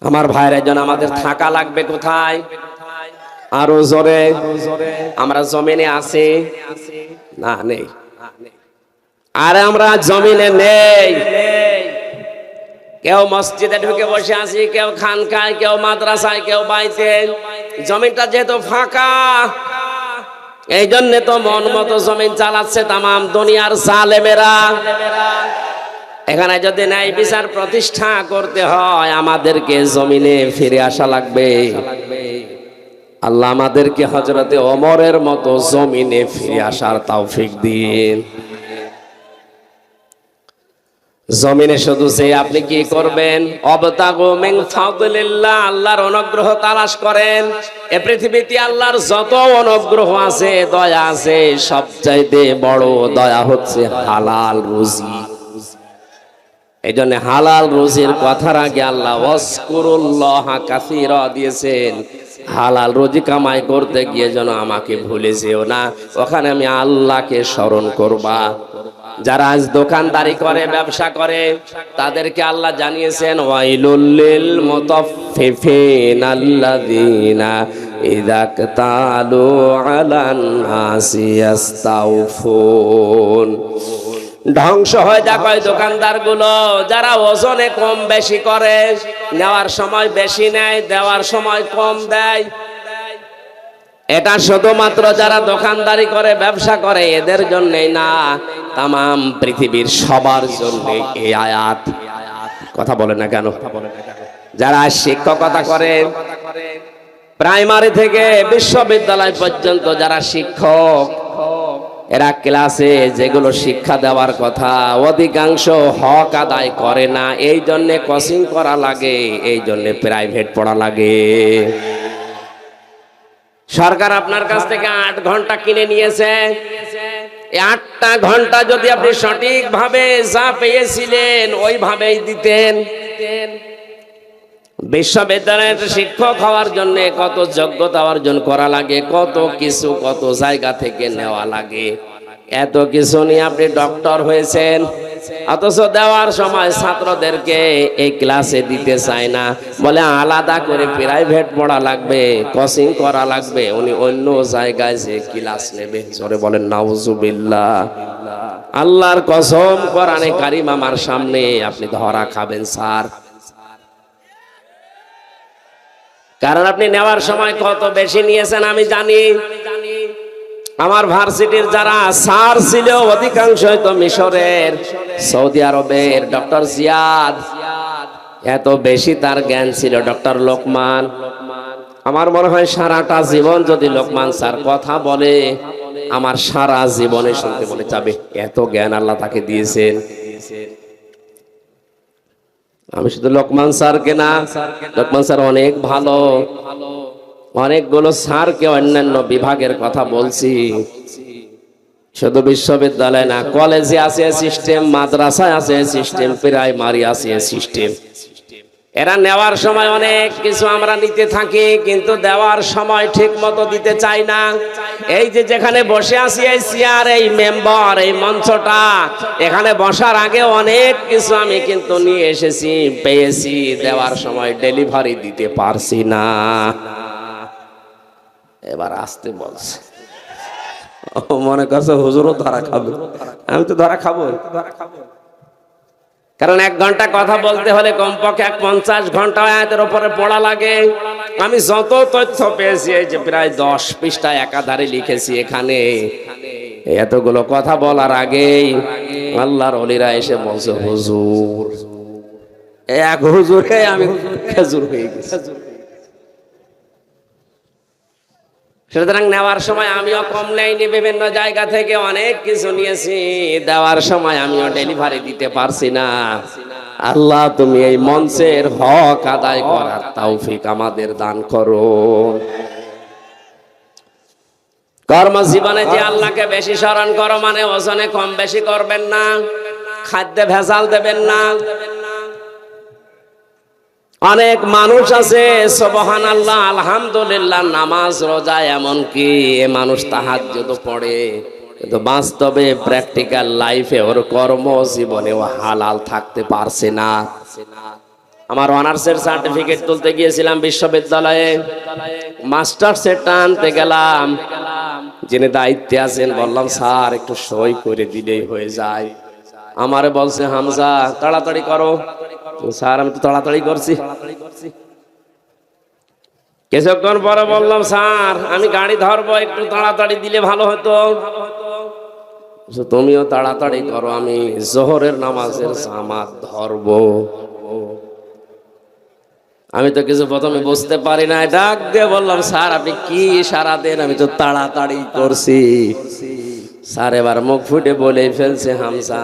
[SPEAKER 1] আমার ভাইয়ের জন্য আমাদের থাকা লাগবে কোথায়? আরো জোরে। আমরা জমিনে আছি না? নেই। আরে আমরা জমিনে নেই। কেউ মসজিদে ঢুকে বসে আছি, কেউ খানকায়, কেউ মাদ্রাসায়, কেউ বাড়িতে। জমিনটা যেহেতু ফাঁকা, এই জন্য তো মন মতো জমিন চালাচ্ছে তামাম দুনিয়ার জালেমেরা। এখানে যদি ন্যায় বিচার প্রতিষ্ঠা করতে হয়, আমাদেরকে জমিনে ফিরে আসা লাগবে। আল্লাহ আমাদেরকে হযরতে ওমরের মতো জমিনে ফিরে আসার তৌফিক দিন। জমিনে শুধু যে আপনি কি করবেন? অবতাগু মিন ফাদলিল্লাহ, আল্লাহর অনুগ্রহ তালাশ করেন। এই পৃথিবীতে আল্লাহর যত অনুগ্রহ আছে, দয়া আছে, সবচাইতে বড় দয়া হচ্ছে হালাল রুজি। এই জন্য হালাল রুজির কথার আগে আল্লাহ ওয়াজকুরুল্লাহ কাসীরা দিয়েছেন। হালাল রুজি কামাই করতে গিয়ে যেন আমাকে ভুলে যেও না, ওখানে আমি আল্লাহকে স্মরণ করবা। যারা আজ দোকানদারি করে, ব্যবসা করে, তাদেরকে আল্লাহ জানিয়েছেন ওয়াইলুল লিল মুতাফফিফিন আল্লাযীনা ইযা ক্তালু আলান নাসি ইস্তাউফুন। ধ্বংস হয়ে যাক ওই দোকানদার গুলো যারা ওজনে কম বেশি করে, নেওয়ার সময় বেশি নেয়, দেওয়ার সময় কম দেয়। এটা শুধুমাত্র যারা দোকানদারি করে, ব্যবসা করে, এদের জন্যই না, তামাম পৃথিবীর সবার জন্য এই আয়াত। কথা বলে না কেন? যারা শিক্ষকতা করে, প্রাইমারি থেকে বিশ্ববিদ্যালয় পর্যন্ত যারা শিক্ষক, এরা ক্লাসে যেগুলো শিক্ষা দেওয়ার কথা অধিকাংশ হক আদায় করে না। এই জন্যে কোচিং করা লাগে, এই জন্যে প্রাইভেট পড়া লাগে। সরকার আপনার কাছ থেকে 8 ঘন্টা কিনে নিয়েছে। এই 8টা ঘন্টা যদি আপনি সঠিকভাবে যা পেয়েছিলেন ওইভাবেই দিতেন। বিশ্ববিদ্যালয়ের শিক্ষক হওয়ার জন্য কত যোগ্যতা অর্জন করা লাগে, কত কিছু কত জায়গা থেকে নেওয়া লাগে। এত কিছু নিয়ে আপনি ডক্টর হয়েছেন, অথচ দেওয়ার সময় ছাত্রদেরকে এই ক্লাসে দিতে চায় না, বলে আলাদা করে প্রাইভেট পড়া লাগবে, কোচিং করা লাগবে, উনি অন্য জায়গায় যে ক্লাস নেবে। জোরে বলেন নাউজুবিল্লাহ। আল্লাহর কসম, কোরআনে কারিম আমার সামনে, আপনি ধরা খাবেন স্যার। কারণ আপনি নেওয়ার সময় কত বেশি নিয়েছেন আমি জানি। আমার ভার্সিটির যারা স্যার ছিল অধিকাংশই তো মিশরের, সৌদি আরবের। ডক্টর জিয়াদ, এত বেশি তার জ্ঞান ছিল। ডক্টর লোকমান, আমার মনে হয় সারাটা জীবন যদি লোকমান স্যার কথা বলে, আমার সারা জীবনে শুনতে বলে যাবে, এত জ্ঞান আল্লাহ তাকে দিয়েছেন। আমি শুধু লোকমান স্যারকে না, লোকমান স্যার অনেক ভালো, অনেকগুলো স্যারকে অন্যান্য বিভাগের কথা বলছি। শুধু বিশ্ববিদ্যালয় না, কলেজে আছে সিস্টেম, মাদ্রাসায় আছে সিস্টেম, প্রাইমারি আছে সিস্টেম। এরা নেওয়ার সময় অনেক কিছু আমরা নিতে থাকি, কিন্তু দেওয়ার সময় ঠিক মতো দিতে চাই না। এই যে যেখানে বসে আছি, এই চেয়ার, এই মেম্বার, এই মঞ্চটা, এখানে বসার আগে অনেক কিছু আমি কিন্তু নিয়ে এসেছি, পেয়েছি, দেওয়ার সময় ডেলিভারি দিতে পারছি না। এবার আসতে বলছে, মনে করছে হুজুরও ধরা খাবে, আমি তো ধরা খাবো। কারণ 1 ঘন্টা কথা বলতে হলে কমপক্ষে 50 ঘন্টা আয়াতের উপরে পড়া লাগে। আমি যত তথ্য পেয়েছি, এই যে প্রায় 10 পৃষ্ঠা একাধারে লিখেছি এখানে, এতগুলো কথা বলার আগেই আল্লাহর ওলিরা এসে বলছে হুজুর, এক হুজুরে আমি খেজুর হয়ে গেছি। সুতরাং নেওয়ার সময় আমিও কম নেইনি, বিভিন্ন জায়গা থেকে অনেক কিছু নিয়েছি, দেওয়ার সময় আমিও ডেলিভারি দিতে পারছি না। আল্লাহ তুমি এই মঞ্চের হক আদায় করার তৌফিক আমাদের দান করো। কর্মজীবনে যে আল্লাহকে বেশি স্মরণ করো, মানে ওজনে কম বেশি করবেন না, খাদ্যে ভেজাল দেবেন না। অনেক মানুষ আছে সুবহানাল্লাহ, আলহামদুলিল্লাহ, নামাজ রোজা, এমনকি এ মানুষ তাহাজ্জুদ পড়ে, কিন্তু বাস্তবে প্র্যাকটিক্যাল লাইফে ওর কর্মজীবনে ও হালাল থাকতে পারছে না। আমার অনার্সের সার্টিফিকেট তুলতে গিয়েছিলাম বিশ্ববিদ্যালয়ে, মাস্টার্সের টানতে গেলাম, যিনি দায়িত্বে আছেন বললাম স্যার একটু সই করে দিলেই হয়ে যায়। আমারে বলছে হামজা তাড়াতাড়ি করো। স্যার আমি তো তাড়াতাড়ি করছি। কিছুক্ষণ পরে বললাম স্যার আমি গাড়ি ধরবো, একটু তাড়াতাড়ি দিলে ভালো হতো। তুমিও তাড়াতাড়ি করো, আমি জোহরের নামাজের জামাত ধরবো। আমি তো কিছু প্রথমে বুঝতে পারি না, ডাক দিয়ে বললাম স্যার আপনি কি ইশারা দেন, আমি তো তাড়াতাড়ি করছি। স্যার এবার মুখ ফুটে বলে ফেলছে হামজা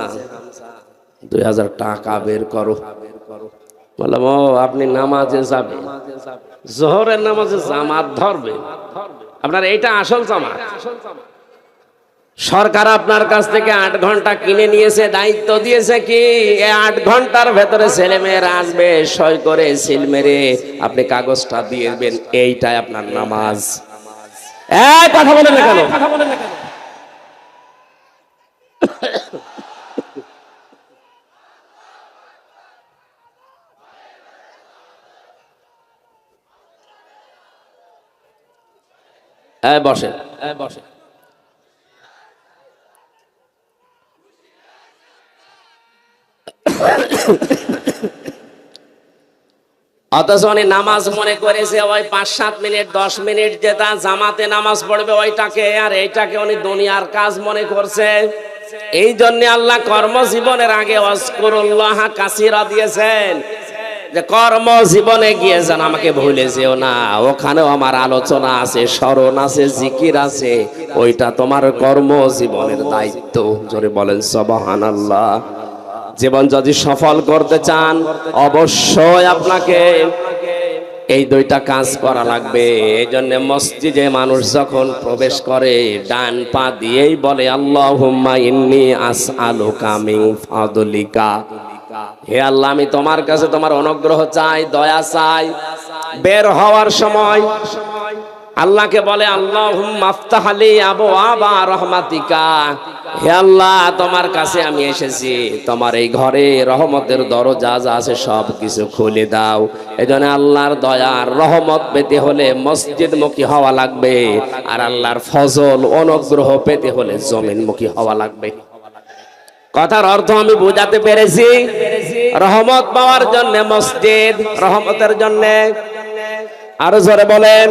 [SPEAKER 1] 2000 টাকা বের করো। বললাম ও আপনি নামাজে যাবেন, জোহরের নামাজে জামাত ধরবে, আপনার এইটা আসল জামাত। সরকার আপনার কাছ থেকে 8 ঘন্টা কিনে নিয়েছে, দায়িত্ব দিয়েছে কি এই 8 ঘন্টার ভেতরে ছেলে মেয়েরা আসবে, সই করে সিল মেরে আপনি কাগজটা দিয়ে দেবেন, এইটাই আপনার নামাজ। কথা বলেন না কেন? বসেন বসেন। অথচ উনি নামাজ মনে করেছে ওই 5-7 মিনিট 10 মিনিট যেটা জামাতে নামাজ পড়বে ওইটাকে, আর এইটাকে উনি দুনিয়ার কাজ মনে করছে। এই জন্য আল্লাহ কর্মজীবনের আগে ওয়াজকুরুল্লাহ কাসীরা দিয়েছেন, যে কর্মজীবনে গিয়ে যেন আমাকে ভুলে যেও না, ওখানেও আমার আলোচনা আছে, স্মরণ আছে, জিকির আছে, ওইটা তোমার কর্মজীবনের দায়িত্ব। জোরে বলেন সুবহানাল্লাহ। জীবন যদি সফল করতে চান অবশ্যই আপনাকে এই 2টা কাজ করা লাগবে। এই জন্য মসজিদে মানুষ যখন প্রবেশ করে ডান পা দিয়েই বলে আল্লাহুম্মা ইন্নী আসআলুকা মিন ফাদলিকা, হে আল্লাহ আমি তোমার কাছে তোমার অনুগ্রহ চাই, দয়া চাই। বের হওয়ার সময় আল্লাহকে বলে আল্লাহুম্মা আফতাহ লি আবওয়াবা রাহমাতিকা, হে আল্লাহ তোমার কাছে আমি এসেছি, তোমার এই ঘরে রহমতের দরজা যা আছে সব কিছু খুলে দাও। এজন্য আল্লাহর দয়ার রহমত পেতে হলে মসজিদমুখী হওয়া লাগবে, আর আল্লাহর ফজল অনুগ্রহ পেতে হলে জমিনমুখী হওয়া লাগবে। কথার অর্থ আমি বোঝাতে পেরেছি? রহমত পাওয়ার জন্য মসজিদ, রহমতের জন্য আরো জোরে বলেন।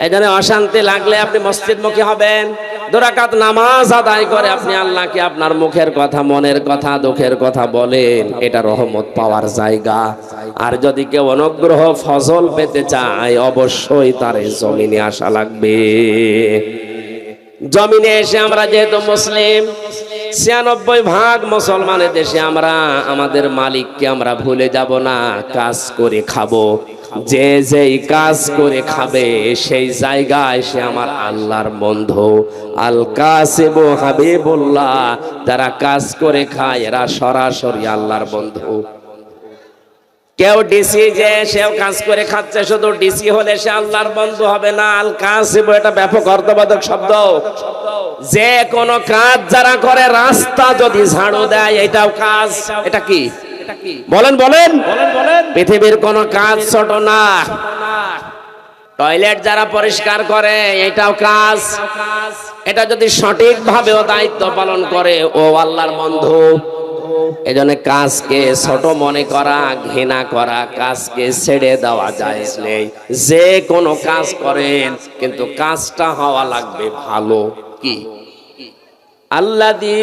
[SPEAKER 1] এই জন্য অশান্তি লাগলে আপনি মসজিদমুখী হবেন। 2 রাকাত নামাজ আদায় করে আপনি আল্লাহকে আপনার মুখের কথা, মনের কথা, দুঃখের কথা বলেন, এটা রহমত পাওয়ার জায়গা। আর যদি কেউ অনুগ্রহ ফজল পেতে চায় অবশ্যই তার জমিনে আসা লাগবে। জমিনে এসে আমরা যেহেতু মুসলিম, 96% মুসলমানের দেশে আমরা আমাদের মালিককে আমরা ভুলে যাব না, কাজ করে খাবো। যে যেই কাজ করে খাবে সেই জায়গায় সে আমার আল্লাহর বন্ধু। আল কাসিবু হাবিবুল্লাহ, যারা কাজ করে খায় এরা সরাসরি আল্লাহর বন্ধু। কেউ ডিসি যে সেও কাজ করে খাচ্ছে, শুধু ডিসি হলে সে আল্লাহর বন্ধু হবে না। আল কাসিব এটা ব্যাপক অর্থবোধক শব্দ। যে কোনো কাজ যারা করে, রাস্তা যদি ঝাড়ু দেয় এটাও কাজ। এটা কি বলেন বলেন? পৃথিবীর কোন কাজ ছোট না। টয়লেট যারা পরিষ্কার করে এটাও কাজ। এটা যদি সঠিকভাবে ও দায়িত্ব পালন করে ও আল্লাহর বন্ধু। এজন্য কাজকে ছোট মনে করা, ঘৃণা করা, কাজকে ছেড়ে দেওয়া যায় নেই। যে কোনো কাজ করেন কিন্তু কাজটা হওয়া লাগবে ভালো। কি? আল্লাযী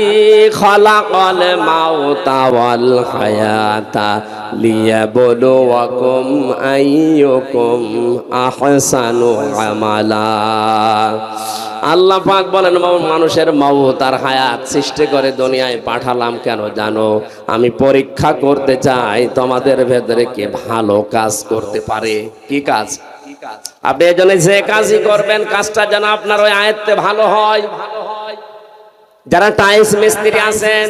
[SPEAKER 1] খালাকাল মাউতা ওয়াল হায়াতা লিয়াবলুয়াকুম আইয়ুকুম আহসানু আমালা। আল্লাহ পাক বলেন, মানুষের মওত আর হায়াত সৃষ্টি করে দুনিয়ায় পাঠালাম কেন জানো? আমি পরীক্ষা করতে চাই তোমাদের ভেতরে কে ভালো কাজ করতে পারে। কি কাজ? আপনি এজন্য যে কাজই করবেন কাজটা যেন আপনার ওই আয়ত্তে ভালো হয়। যারা টাইলস মিস্ত্রি আছেন,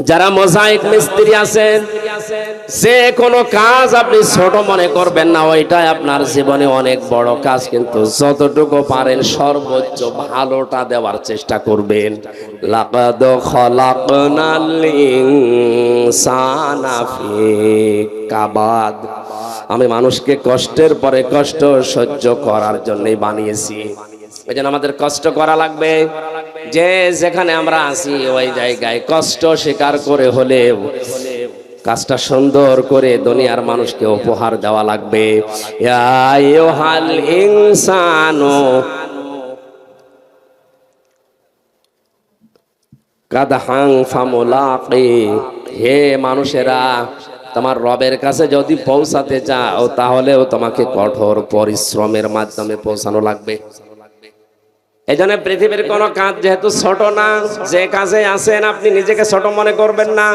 [SPEAKER 1] যারা মোজাইক মিস্ত্রি আছেন, যে কোনো কাজ আপনি ছোট মনে করবেন না, ওইটাই আপনার জীবনে অনেক বড় কাজ। কিন্তু যতটুকু পারেন সর্বোচ্চ ভালোটা দেওয়ার চেষ্টা করবেন। লাকাদ খলাকনাল ইনসানা ফি কাবাদ। আমি মানুষকে কষ্টের পরে কষ্ট সহ্য করার জন্যই বানিয়েছি। এই জন্য আমাদের কষ্ট করা লাগবে। যে যেখানে আমরা আছি ওই জায়গায় কষ্ট স্বীকার করে হলেও কাজটা সুন্দর করে দুনিয়ার মানুষকে উপহার দেওয়া লাগবে। ইয়া আইয়ুহাল ইনসানু কাদহাং ফামুলাকি। হে মানুষেরা, তোমার রবের কাছে যদি পৌঁছাতে চাও তাহলেও তোমাকে কঠোর পরিশ্রমের মাধ্যমে পৌঁছানো লাগবে। এই জন্য পৃথিবীর কোন কাজ যেহেতু ছোট না, যে কাজে আছেন আপনি নিজেকে ছোট মনে করবেন না।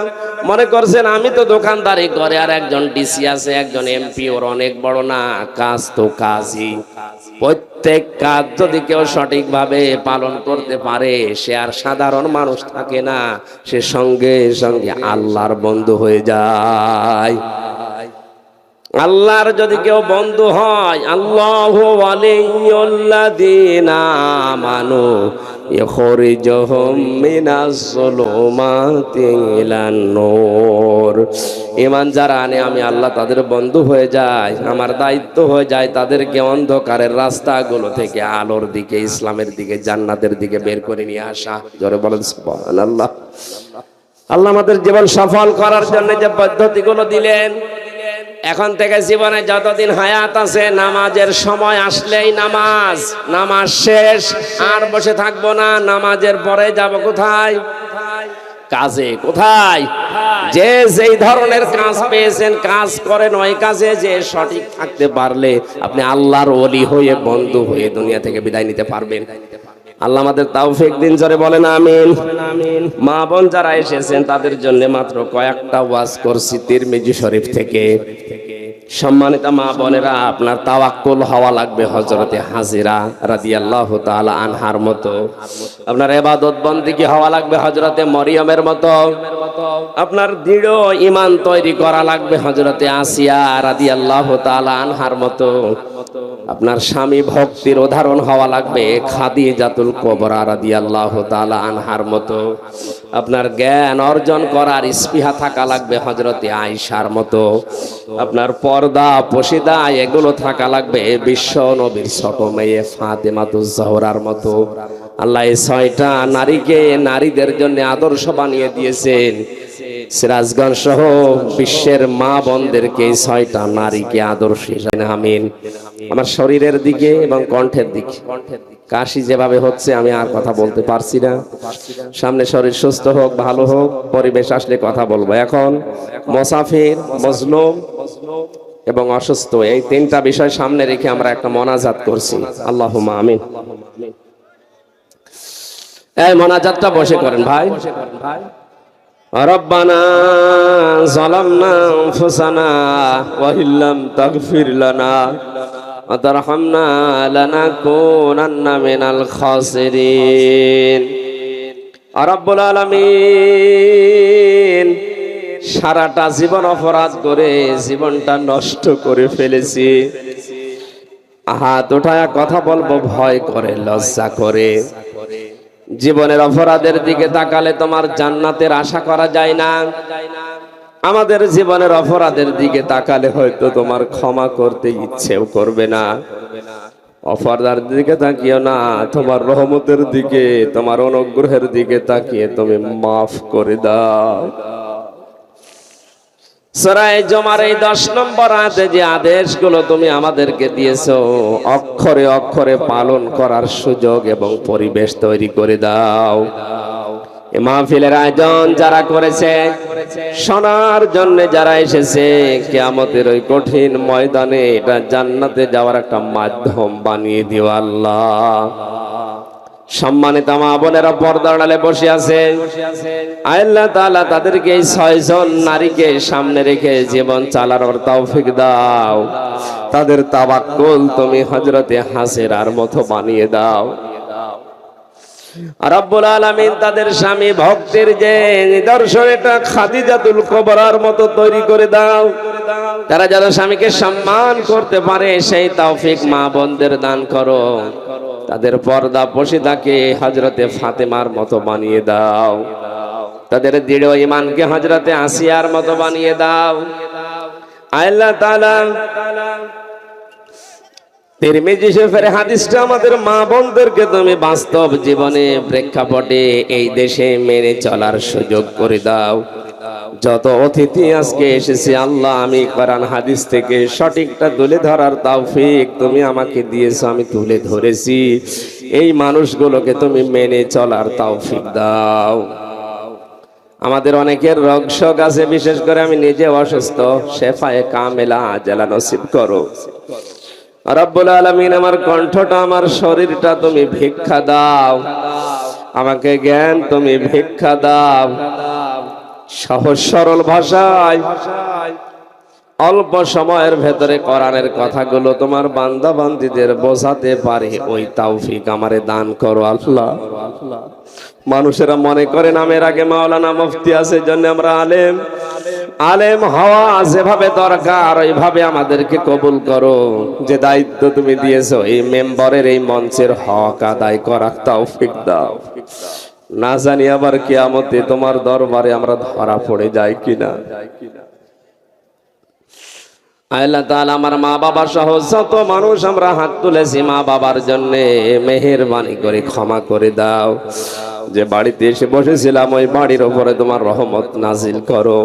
[SPEAKER 1] মনে করছেন আমি তো দোকানদারি করে, আর একজন ডিসি আছে, একজন এমপি, ওর অনেক বড় না। কাজ তো কাজই। প্রত্যেক কাজ যদি কেউ সঠিকভাবে পালন করতে পারে সে আর সাধারণ মানুষ থাকে না, সে সঙ্গে সঙ্গে আল্লাহর বন্ধু হয়ে যায়। আল্লাহর যদি কেউ বন্ধু হয়, আল্লাহু ওয়ালিয়ুল্লাযীনা আমানু ইখরিজুহুম মিনাজ যুলুমাতি ইলান নূর। ঈমান যারা আনে আমি আল্লাহ তাদের বন্ধু হয়ে যাই। আমার দায়িত্ব হয়ে যায় তাদেরকে অন্ধকারের রাস্তাগুলো থেকে আলোর দিকে, ইসলামের দিকে, জান্নাতের দিকে বের করে নিয়ে আসা। জোরে বলেন সুবহানাল্লাহ। আল্লাহ আমাদের জীবন সফল করার জন্য যে পদ্ধতিগুলো দিলেন, এখন থেকে জীবনে যতদিন হায়াত আছে নামাজের সময় আসলেই নামাজ, নামাজ শেষ আর বসে থাকবো না। নামাজের পরে যাব কোথায়? কাজে। কোথায়? যে যেই ধরনের কাজ পেয়েছেন কাজ করেন, ওই কাজে যে সঠিক থাকতে পারলে আপনি আল্লাহর ওলি হয়ে, বন্ধু হয়ে দুনিয়া থেকে বিদায় নিতে পারবেন। আল্লাহ আমাদের তৌফিক দিন। জোরে বলেন আমিন। মা বোন যারা এসেছেন তাদের জন্য মাত্র কয়েকটা ওয়াজ করছি তিরমিজি শরীফ থেকে। সম্মানিত মা বোনেরা, আপনার তাওয়াক্কুল হওয়া লাগবে হযরতে হাজিরা রাদিয়াল্লাহু তাআলা আনহার মতো। আপনার ইবাদত বন্দেগী হওয়া লাগবে হযরতে মরিয়মের মতো। আপনার দৃঢ় ঈমান তৈরি করা লাগবে হযরতে আসিয়া রাদিয়াল্লাহু তাআলা আনহার মতো। আপনার স্বামী ভক্তির উদাহরণ হওয়া লাগবে খাদিজাতুল কুবরা রাদিয়াল্লাহু তাআলা আনহার মতো। আপনার জ্ঞান অর্জন করার স্পৃহা থাকা লাগবে হযরতে আয়েশার মতো। আপনার পর্দা পশিদা এগুলো থাকা লাগবে বিশ্ব নবীর ছোট মেয়ে ফাতেমাতুজ জোহরার মতো। আল্লাহ এই 6টা নারীকে নারীদের জন্য আদর্শ বানিয়ে দিয়েছেন। সিরাজগঞ্জ সহ বিশ্বের মা বোনদেরকে এই 6টা নারীকে আদর্শ হিসেবে আমিন। আমার শরীরের দিকে এবং কণ্ঠের দিকে কাশি যেভাবে হচ্ছে আমি আর কথা বলতে পারছি না। সামনে শরীর সুস্থ হোক, ভালো হোক, পরিবেশ আসলে কথা বলবো। এখন মুসাফির, মজলুম এবং অসুস্থ, এই 3টা বিষয় সামনে রেখে আমরা একটা মোনাজাত করছি। আল্লাহুম্মা আমিন। এই মোনাজাতটা বসে করেন ভাই। রব্বানা যালামনা আনফুসানা ওয়া ইল্লাম তাগফির লানা ওয়া তারহামনা লানাকুনান্না মিনাল খাসিরিন। রব্বুল আলামিন, সারাটা জীবন অপরাধ করে জীবনটা নষ্ট করে ফেলেছি। হাত উঠায়া কথা বলবো ভয় করে, লজ্জা করে। জীবনের অপরাধের দিকে তাকালে তোমার জান্নাতের আশা করা যায় না। আমাদের জীবনের অপরাধের দিকে তাকালে হয়তো তোমার ক্ষমা করতে ইচ্ছেও করবে না। অপরাধের দিকে তাকিও না, তোমার রহমতের দিকে, তোমার অনুগ্রহের দিকে তাকিয়ে তুমি মাফ করে দাও। সূরা জুমার এই 10 নম্বর আয়াতে যে আদেশগুলো তুমি আমাদেরকে দিয়েছো, অক্ষরে অক্ষরে পালন করার সুযোগ এবং পরিবেশ তৈরি করে দাও। এই মাহফিলের আয়োজন যারা করেছে, শোনার জন্য যারা এসেছে, কিয়ামতের ওই কঠিন ময়দানে এটা জান্নাতে যাওয়ার একটা মাধ্যম বানিয়ে দিও আল্লাহ। সম্মানিত মা বোনেরা পর্দার আড়ালে বসে আছে, আল্লাহ তাআলা তাদেরকে এই 6 জন নারীকে সামনে রেখে জীবন চালানোর তৌফিক দাও। তাদের তাওয়াক্কুল তুমি হযরতে হাসেরার মতো বানিয়ে দাও। রব্বুল আলামিন তাদের স্বামী ভক্তির যে নিদর্শন, এটা খাদিজাতুল কুবরার মতো তৈরি করে দাও। তারা যারা স্বামীকে সম্মান করতে পারে সেই তৌফিক মা বোনদের দান করো। তাদের পর্দা পশিদাকে হযরতে ফাতেমার মতো বানিয়ে দাও। তাদের দৃঢ় ঈমানকে হযরতে আসিয়ার মতো বানিয়ে দাও। আল্লাহ তাআলা তিরমিজি শরীফের হাদিসটা আমাদের মা বোনদেরকে তুমি বাস্তব জীবনে প্রেক্ষাপটে এই দেশে মেনে চলার সুযোগ করে দাও। যত অতিথি আজকে এসেছে আল্লাহ, আমি কোরআন হাদিস থেকে সঠিকটা তুলে ধরার তৌফিক তুমি আমাকে দিয়েছো, আমি তুলে ধরেছি। এই মানুষগুলোকে তুমি মেনে চলার তৌফিক দাও। আমাদের অনেকের রোগ শোক আছে, বিশেষ করে আমি নিজে অসুস্থ, শেফায়ে কামেলা আজলা নসিব করো রব্বুল আলামিন। আমার কণ্ঠটা, আমার শরীরটা তুমি ভিক্ষা দাও, আমাকে জ্ঞান তুমি ভিক্ষা দাও। সহজ সরল ভাষায় অল্প সময়ের ভেতরে কোরআনের কথাগুলো তোমার বান্দা বান্দীদের বোঝাতে পারে ওই তৌফিক আমারে দান করো আল্লাহ। মানুষেরা মনে করে নামের আগে মাওলানা মুফতি আছে, জন্য আমরা আলেম। আলেম হওয়া যেভাবে দরকার ওইভাবে আমাদেরকে কবুল করো। যে দায়িত্ব তুমি দিয়েছো এই মেম্বারের, এই মঞ্চের হক আদায় করার তৌফিক দাও। না জানি আবার কিয়ামতে তোমার দরবারে আমরা ধরা পড়ে যাই কিনা। আল্লাহ তাআলা আমার মা বাবা সহ যত মানুষ আমরা হাত তুলেছি মা বাবার জন্য, মেহেরবানি করে ক্ষমা করে দাও। যে বাড়িতে এসে বসেছিলাম ওই বাড়ির উপরে তোমার রহমত নাজিল করো।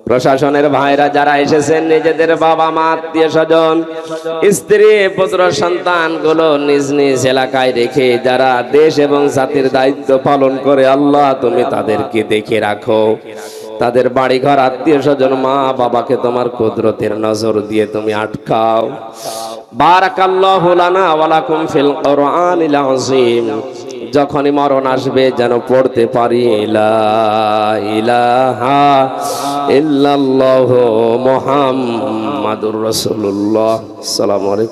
[SPEAKER 1] প্রশাসনের ভাইরা যারা এসেছেন, নিজেদের বাবা মা আত্মীয় স্বজন স্ত্রী পুত্র সন্তান গুলো নিজ নিজ এলাকায় রেখে যারা দেশ এবং জাতির দায়িত্ব পালন করে, আল্লাহ তুমি তাদেরকে দেখে রাখো। তাদের বাড়ি ঘর আত্মীয় স্বজন মা বাবাকে তোমার কুদরতের নজর দিয়ে তুমি আটকাও। বারাকাল্লাহু লানা ওয়া লাকুম ফিল কুরআনিল আযীম। যখনই মরণ আসবে যেন পড়তে পারি লা ইলাহা ইল্লাল্লাহু মুহাম্মাদুর রাসূলুল্লাহ। আসসালামু আলাইকুম।